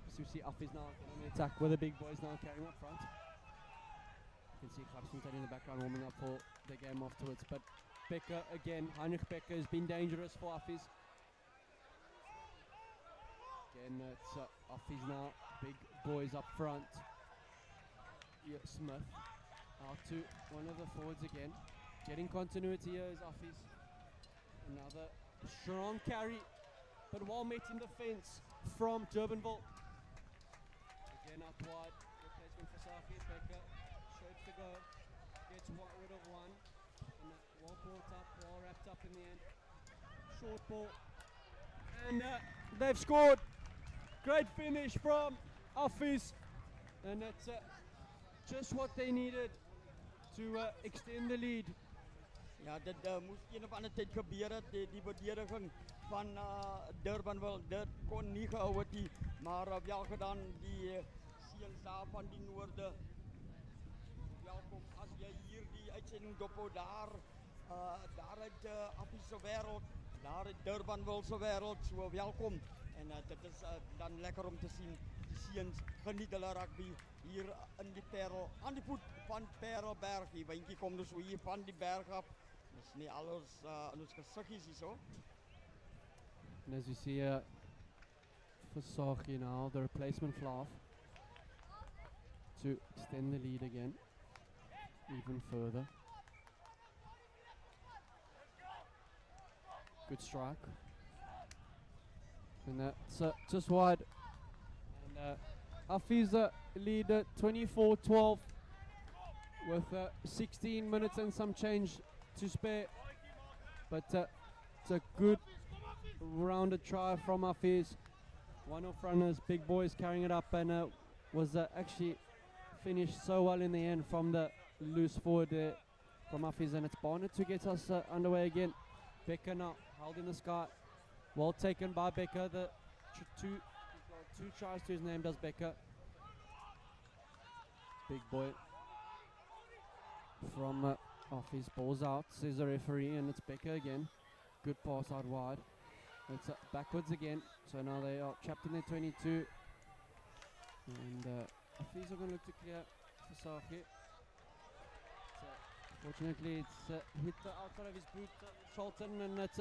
So you see Affies now on the attack with the big boys now carrying up front. You can see Klapsfontein in the background warming up for the game afterwards. But Becker again, Heinrich Becker has been dangerous for Affies. Again, it's Affies now, big boys up front. Yeah, Smith out to one of the forwards again. Getting continuity here is Affies. Another strong carry, but well met in defence from Durbanville. Again up wide, replacement for Saki, Becker, shapes to go, gets rid of one, and well brought up, well wrapped up in the end. Short ball, and they've scored. Great finish from Affies, and that's just what they needed to extend the lead. Ja, dit moes een of ander tyd gebeur het, die verdediging van Durbanville, dit kon nie gehou het nie, maar wel gedaan die seuns daar van die noorde. Welkom as jy hier die uitsending dophou daar uit Affies se wêreld, daar uit Durbanville se wêreld, so welkom. En dit is dan lekker om te sien die seuns geniet hulle rugby hier in die Parel, aan die voet van Parelberg. Die windjie kom dus hier van die berg af. Dis nie alles in ons gesiggies hier so. And as you see for Saki now, the replacement flaw to extend the lead again, even further. Good strike. And that's just wide. And Affies lead 24-12 with 16 minutes and some change to spare. But it's a good rounded try from Affies. One off runners, big boys carrying it up, and was actually finished so well in the end from the loose forward there from Affies, and it's Barnett to get us underway again. Becker now held in the sky, well taken by Becker. The two tries to his name does Becker. Big boy from Affies, balls out, says the referee, and it's Becker again. Good pass out wide. It's backwards again, so now they are trapped in their 22, and Affies are going to look to clear for Saki. Fortunately, it's hit the outside of his boot, Shelton, and it's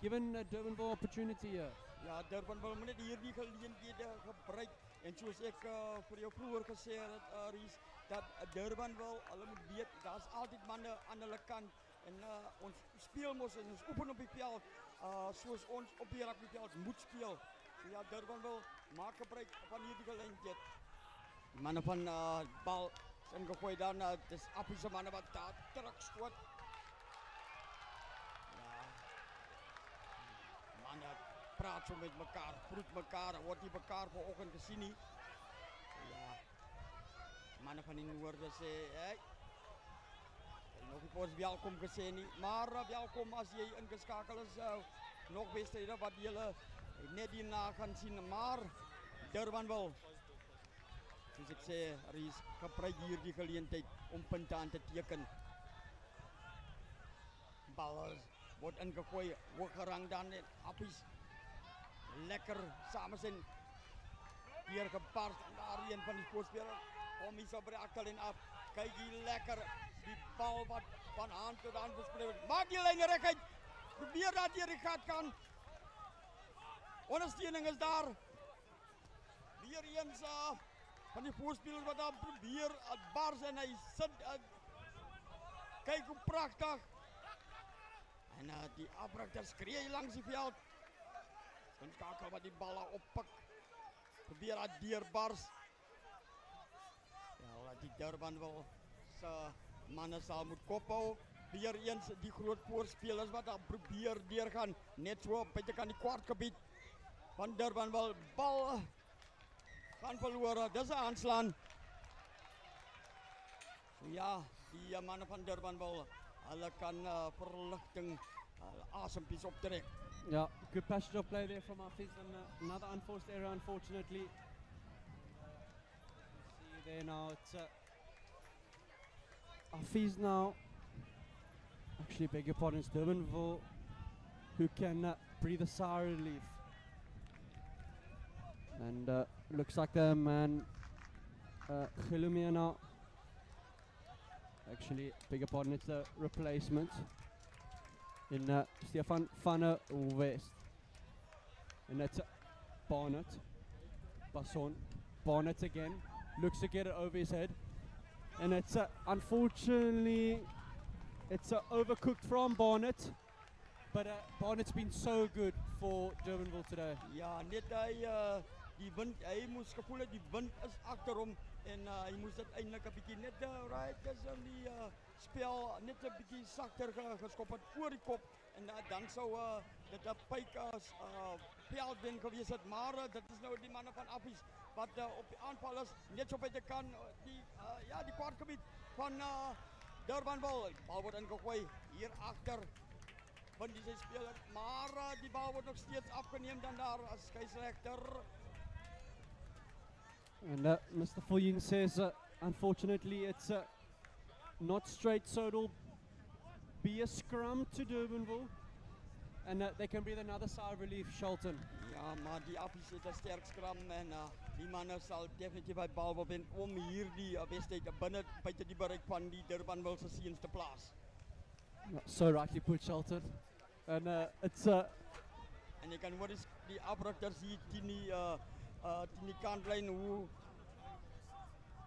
given Durbanville opportunity here. Ja, Durbanville moet net hierdie geleenthede gebruik. En soos ek vir jou vroeër gesê het, Ries, dat Durbanville, hulle moet weet, daar's altyd manne aan hulle kant. En ons speel mos en ons oefen op die veld, soos ons op die rugbyveld moet speel. So ja, Durbanville maak gebruik van hierdie geleentheid. Die mannen van bal is ingegooid dan. Het is Appie se mannen wat daar terugstoot. Ja. Mannen praat zo met elkaar, proet elkaar, wordt die elkaar vanochtend gezien nie. Ja. Mannen van die noorden sê, hey, nog niet ons welkom gesê nie, maar welkom as jy ingeskakel is. Nog wedstrijden wat jullie net hierna gaan zien, maar Durbanville, soos ek sê, er is gebruik hier die geleentheid om punte aan te teken. Bal wordt ingegooi, hoog gerang dan en Appies. Lekker samen zijn hier gebarst en daar een van die voorspelers om iets op reactel en af. Kijk hier lekker, die bal wat van hand tot hand verspreid. Maak die lijn recht, probeer dat hier gaat kan. Ondersteuning is daar. Weer eens van die voorspelers wat dan probeer het bars en hij zit. Kijk hoe prachtig. En die afbrachter schreeuwt langs die veld. En kakel wat die ballen oppakt. Probeer dat dierbars. Ja, die Durbanville mannen zal moeten koppen. Weer eens die grote voorspelers wat dan probeer deurgaan. Net zo op beetje kan die kwartgebied van Durbanville. Bal gaan verloren. Dat is aanslaan. Ja, die mannen van Durbanville. Hulle kan verlichting asempjes optrek. Yeah, good passage of play there from Hafiz and another unforced error unfortunately. See there now, it's Hafiz now. Actually, beg your pardon, it's Durbanville who can breathe a sigh of relief. And looks like the man Khilumia now. Actually, beg your pardon, it's a replacement in Stefan van der West. And that's Barnett. Basson. Barnett again. Looks to get it over his head. And it's unfortunately, it's overcooked from Barnett. But Barnett's been so good for Durbanville today. Ja, net die wind, hij moest gevoel die wind is achter hem. En hij moest het eindelijk een beetje net right tussen die spel net een beetje zachter geschoppen voor die kop. En dan zou dit een pijkers veldwin geweest het. Maar dat is nou die mannen van Appies wat op de aanval is. Net zo bij de kan die kwartgebied van Durbanville. De bal wordt ingegooid hier achter van deze speler. Maar die bal wordt nog steeds afgenomen dan daar als scheidsrechter. And Mr. Fulling says, unfortunately, it's not straight, so it'll be a scrum to Durbanville. And they can breathe another sigh of relief, Shelton. Ja, maar die Appies is een sterk scrum en die mannen zal definitief bij bal winnen om hier die wedstrijd binnen buiten die bereik van die Durbanville seizoens te plaatsen. So rightly put, Shelton. And it's... En je kan hoor eens die afrukters hier die kantlijn hoe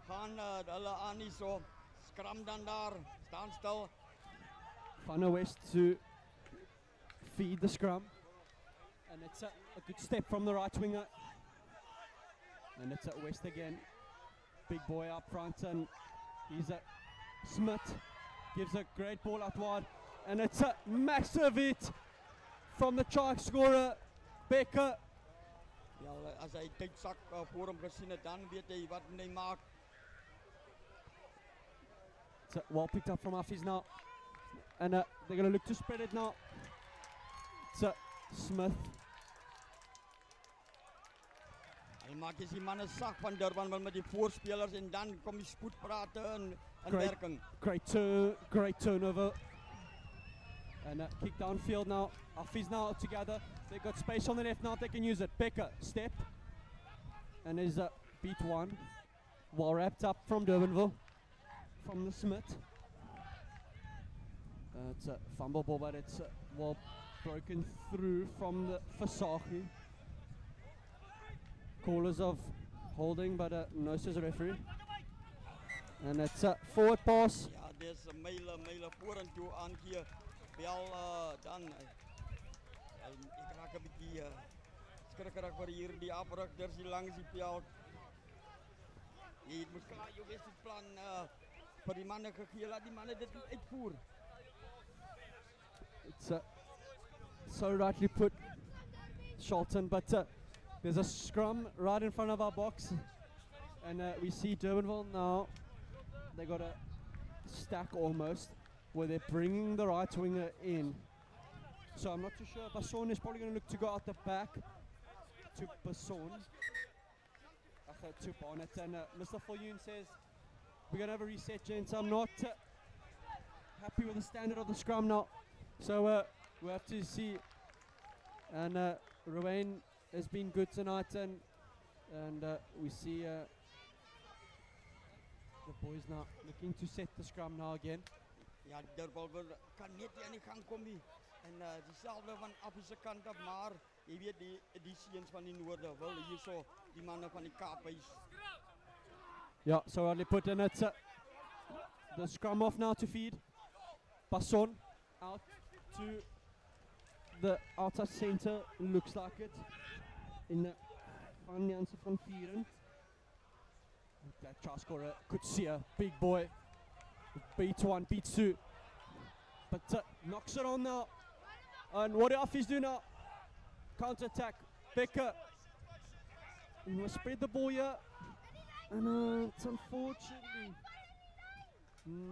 gaan hulle aan nie so scrum dan daar, staan stil. Van der West to feed the scrum. And it's a good step from the right winger. And it's at West again. Big boy up front and he's at Smith. Gives a great ball out wide. And it's a massive hit from the try scorer, Becker. Ja, als hij tijdzak voor hem gezien heeft, dan weet hij wat hij maakt. It's well picked up from Hafiz now. And they're going to look to spread it now. It's Smith. Hij maakt eens die mannen zacht van Durbanville met die voorspelers en dan komt die spoed praten en werking. Great turnover. And kick downfield now. Hafiz now together. They've got space on the left now. They can use it. Becker step. And there's beat one. Well wrapped up from Durbanville. From the Smith. It's a fumble ball, but it's well broken through from the Fasahi. Callers of holding, but no says the referee. And it's a forward pass. Ja, dit is een mijlen voor en toe aan hier. Wel dan. Ik raak een beetje schrikkerig voor hier die afrukters die langs die veld. Die moes klaar jou wedstrijdplan vir die manne gegee, laat die manne dit uitvoer. It's so rightly put, Charlton, but there's a scrum right in front of our box, and we see Durbanville now. They got a stack almost, where they're bringing the right winger in. So I'm not too sure. Basson is probably going to look to go out the back to Basson. To Barnett, and Mr. Fulyoun says we're going to have a reset, gents. I'm not happy with the standard of the scrum now, so we have to see. And Rowan has been good tonight, and we see the boys now looking to set the scrum now again. Ja, Durbanville kan net nie aan die gang kom nie. En dieselfde van Afrise kant af, maar jy weet die seuns van die noorde wil hierso die manne van die Kaap wys. Yeah, so early put in it. The scrum off now to feed. Basson out to the outside centre, looks like it. In the Van Jansen van Vieren. That try scorer could see a big boy. Beats one, beats two. But knocks it on now. And what do Affies do now? Counter attack. Becker. We must spread the ball here. And it's unfortunately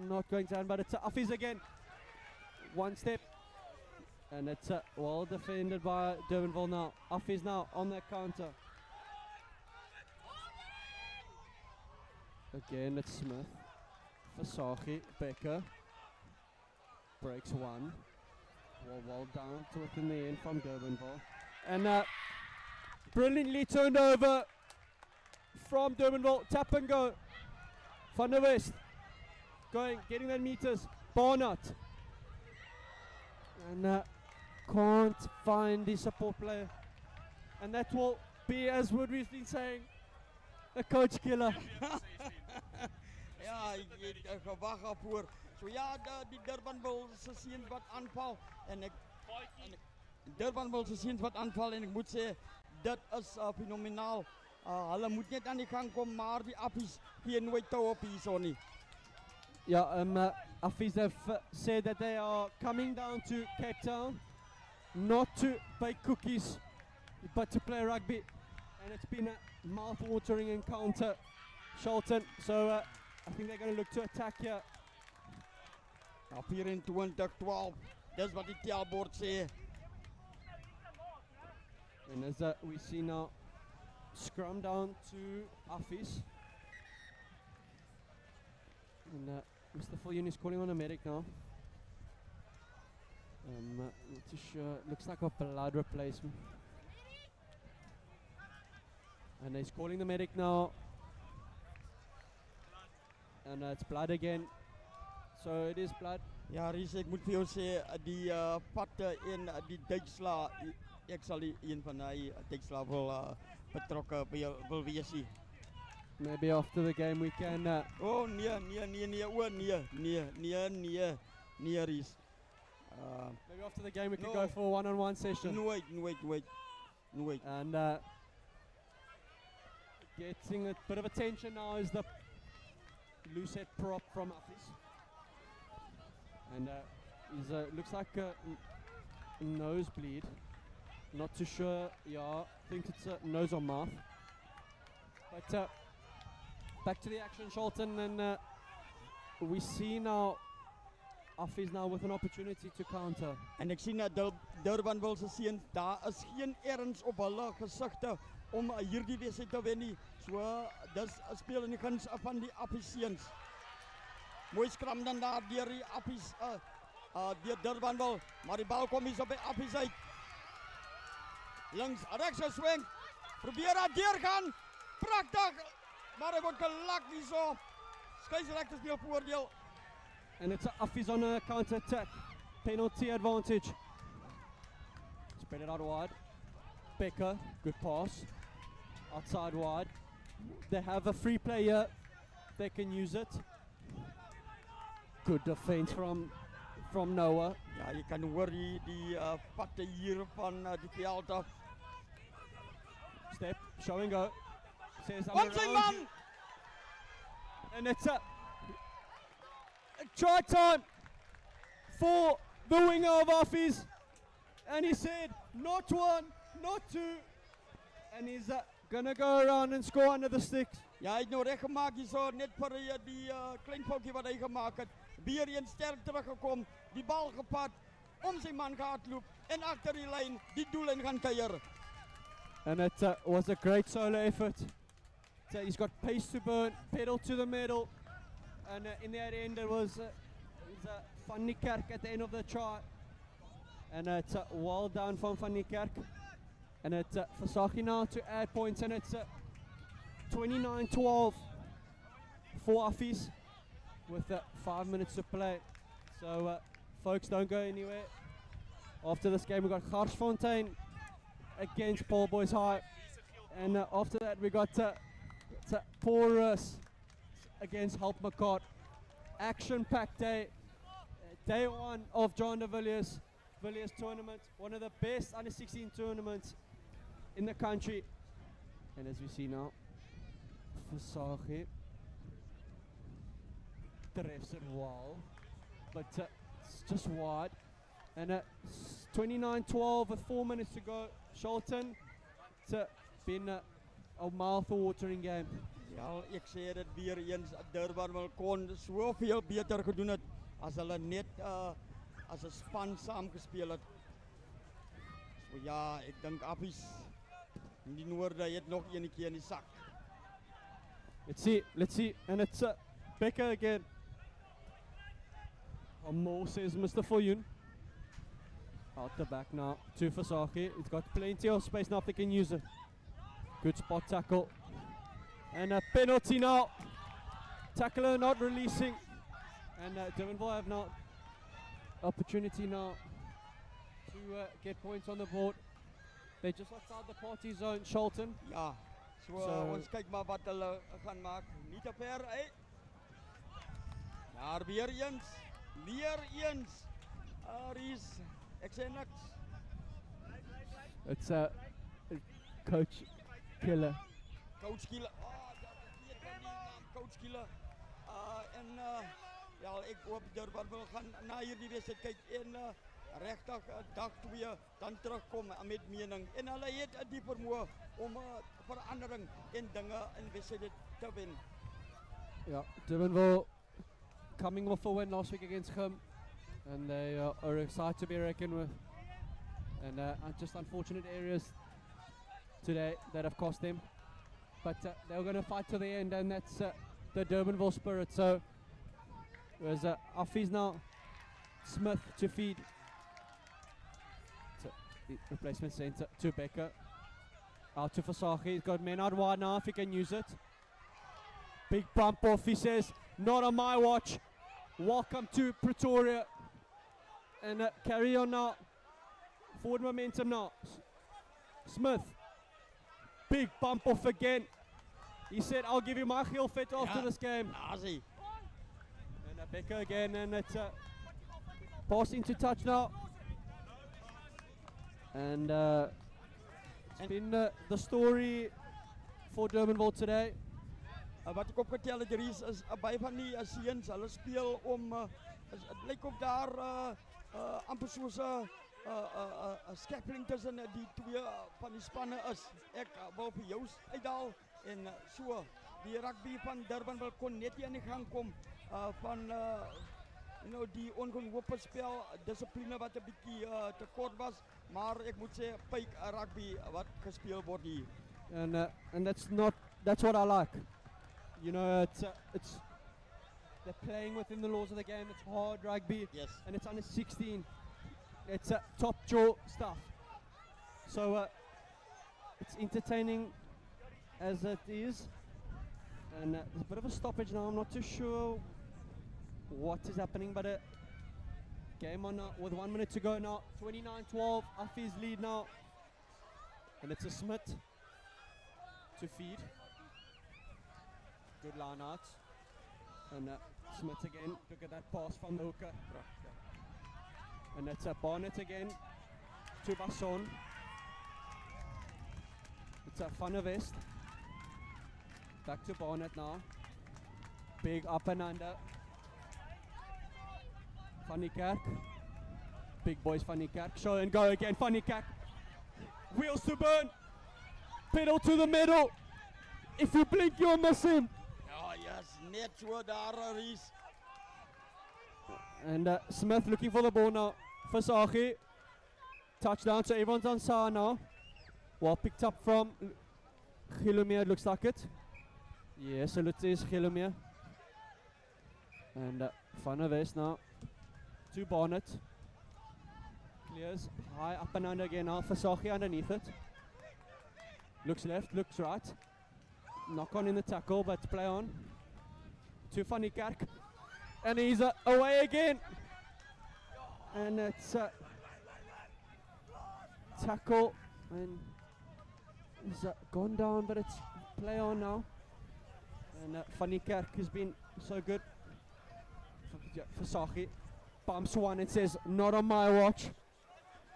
not going to hand, but it's Affies again. One step. And it's well defended by Durbanville now. Affies now on that counter. Again, it's Smith. Fasaki, Becker. Breaks one. Well down to within the end from Durbanville. And brilliantly turned over from Durbanville. Tap and go. Van der West. Getting that meters. Barnett. And can't find the support player. And that will be, as Woodry's been saying, a coach killer. Ja, ek gewag daarvoor. So ja, die Durbanville se seuns wat aanval en ek Durbanville se seuns wat aanval en ek moet sê dit is fenomenaal. Hulle moet net aan die gang kom, maar die Affies gee nooit toe op hierso nie. Yeah, Affies have said that they are coming down to Cape Town not to bake cookies but to play rugby, and it's been a mouth-watering encounter, Charlton. So I think they're going to look to attack here. Nou 24-12, dis wat die telbord sê. And as we see now, scrum down to Affies. And Mr. Fulyoun is calling on a medic now. Not too sure. Looks like a blood replacement. And he's calling the medic now. And it's blood again. So it is blood. Ja, Ries, ek moet vir jou sê die patte en die Duitsla, ek sal die een van die Duitsla wil betrokke wil wees nie. Maybe after the game we can. Oh nee, Ries. Maybe after the game we can go for a one-on-one session. Nooit. And getting a bit of attention now is the loose head prop from Affies. And he's looks like a nosebleed. Not too sure. Yeah, I think it's a nose or mouth. But back to the action, Charlton, and we see now Affies now with an opportunity to counter. En ek sien dat Durbanville se seuns, daar is geen erns op hulle gesigte om hierdie wedstryd te wen nie. So dis 'n speel in die guns van die Affies seuns. Mooi skram dan daar deur die Affies deur Durbanville, maar die bal kom hier op by Affies uit. Links, rechts swing. Probeer daar deurgaan. Pragtig. Maar hy word gelak hierso. Skeieregter speel voordeel. And it's Affies on a counter attack. Penalty advantage. Spread it out wide. Becker, good pass. Outside wide. They have a free player. They can use it. Good defense from Noah. Ja, jy kan hoor die patte hier van die veld af. Step, show and go. Says I'm Wat sy around man! you. And it's a try time for the winger of Affies. And he said, not one, not two. And he's gonna go around and score under the sticks. Ja, hy het nou reg gemaak hierso net vir die klein foutjie wat hy gemaak het. Weer eens sterk teruggekom, die bal gepat, om sy man gehardloop en agter die lyn die doel in gaan kuier. And it was a great solo effort. So he's got pace to burn, pedal to the middle. And in that end it was Van Niekerk at the end of the try. And it's well done from Van Niekerk. And it's Versaghi now to add points, and it's 29-12 for Affies with 5 minutes to play. So folks, don't go anywhere. After this game we got Garsfontein against Paul Boys High, and after that we got Porus against Hulp McCart. Action-packed day, day one of John de Villiers tournament, one of the best under 16 tournaments in the country. And as we see now, Versaghi trefs it well, but it's just wide. And 29-12 with 4 minutes to go. Shelton, it's been a mouth-watering game. Ja, ek sê dit weer eens, Durban wil kon soveel beter gedoen het as hulle net as 'n span saam gespeel het. So ja, ek dink Affies in die noorde het nog eenetjie in die sak. Let's see, and it's Becker again. Mo says Mr. Foyun. Out the back now to Versaghi. He's got plenty of space now if they can use it. Good spot tackle. And a penalty now. Tackler not releasing. And Durbanville have now opportunity now to get points on the board. They're just outside the party zone, Shelton. Ja, so ons kyk maar wat hulle gaan maak. Nie te ver, Daar weer eens. Ries, ek sê niks. It's Coach Killer. Coach Killer. Coach Killer. En ja, ek hoop Durban wil gaan na hierdie wedstryd kyk en regtig dag 2 dan terugkom met mening. En hulle het die vermoë om verandering en dinge in wedstryde te wen. Yeah, Durbanville coming off a win last week against Khum, and they are excited to be reckoned with. And just unfortunate areas today that have cost them, but they're going to fight to the end, and that's the Durbanville spirit. So there's Affies now, Smith to feed, replacement centre to Becker, out to Versaghi. He's got men out wide now if he can use it. Big bump off, he says, not on my watch. Welcome to Pretoria. And carry on now. Forward momentum now. Smith. Big bump off again. He said, I'll give you my heel fit after this game. Nazi. And Becker again, and it's passing to touch now. And it's been the story for Durbanville today. Wat ek opgetel het Ries is baie van die seuns, hulle speel om het lyk of daar amper soos 'n scattering tussen die twee van die spanne is. Ek wou vir jou uitdaal en so die rugby van Durbanville kon net nie aan die gang kom van die ongehoopte spel dissipline wat 'n bietjie te kort was, maar ek moet sê pyk rugby wat gespeel word hier. And that's what I like. You know, it's they're playing within the laws of the game. It's hard rugby, Yes. and it's under 16. It's top jaw stuff. So it's entertaining as it is. And there's a bit of a stoppage now. I'm not too sure what is happening, but game on with 1 minute to go now. 29-12, Affies lead now, and it's a Smith to feed. Good line out. And Smith again. Look at that pass from the hooker. And that's Barnett again to Basson. It's Van der West. Back to Barnett now. Big up and under. Van Niekerk. Big boys Van Niekerk. Show and go again. Van Niekerk. Wheels to burn. Pedal to the middle. If you blink, you'll miss him. Oh yes, net so daar Reese. And Smith looking for the ball now. Fasagi. Touchdown, so everyone's on Sa now. Well picked up from Gilomir, looks like it. Yes, so it is Gilomir. And Van der West now to Barnett. Clears high up and under again now. Fasagi underneath it. Looks left, looks right. Knock on in the tackle, but play on. To Van Niekerk. And he's away again. And it's tackle. And he's gone down, but it's play on now. And Van Niekerk has been so good. Fasagi bumps one and says, not on my watch.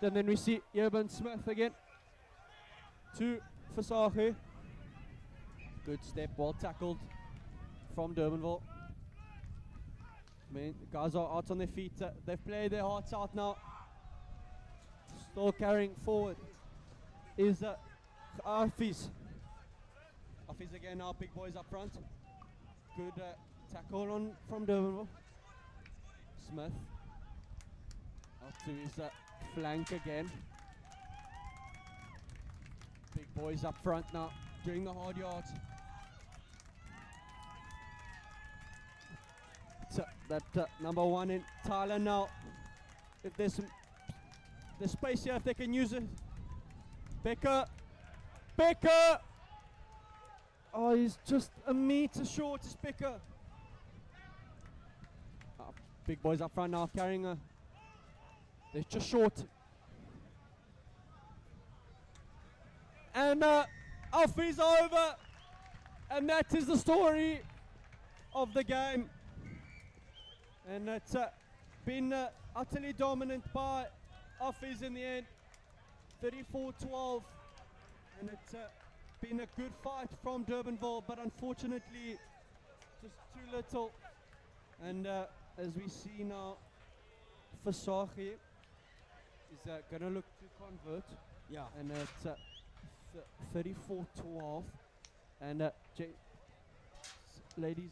And then we see Urban Smith again. To Fasagi. Good step, well tackled from Durbanville. Man, the guys are out on their feet. They've played their hearts out now. Still carrying forward is Arfies. Arfies again now, big boys up front. Good tackle on from Durbanville. Smith out to his flank again. Big boys up front now, doing the hard yards. That number one in Thailand now. If there's some space here, if they can use it. Becker. Oh, he's just a meter short. It's Becker. Big boys up front now carrying a. They're just short. And Alfie's over. And that is the story of the game. And it's been utterly dominant by Offies in the end, 34-12. And it's been a good fight from Durbanville, but unfortunately, just too little. And as we see now, Fasagi is going to look to convert. Yeah. And it's 34-12. And ladies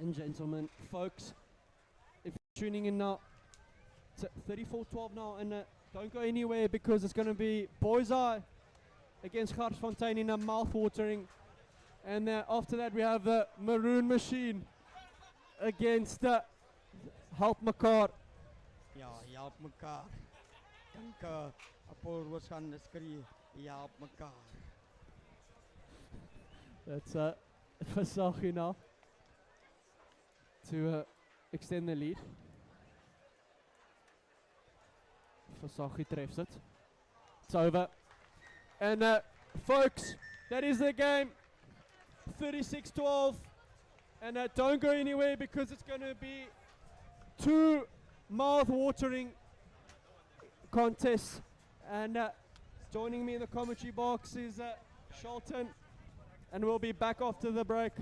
and gentlemen, folks, if you're tuning in now, it's 34-12 now, and don't go anywhere because it's going to be Boys Eye against Garsfontein in a mouth-watering, and after that we have the Maroon Machine against Help Mekaar. Ja, help mekaar. Dink Apollo was gaan skree, help mekaar. That's Fasagi now to extend the lead. Fasagi trefs it. It's over. And folks, that is the game. 36-12. And don't go anywhere because it's going to be two mouth-watering contests. And joining me in the commentary box is Shelton. And we'll be back after the break.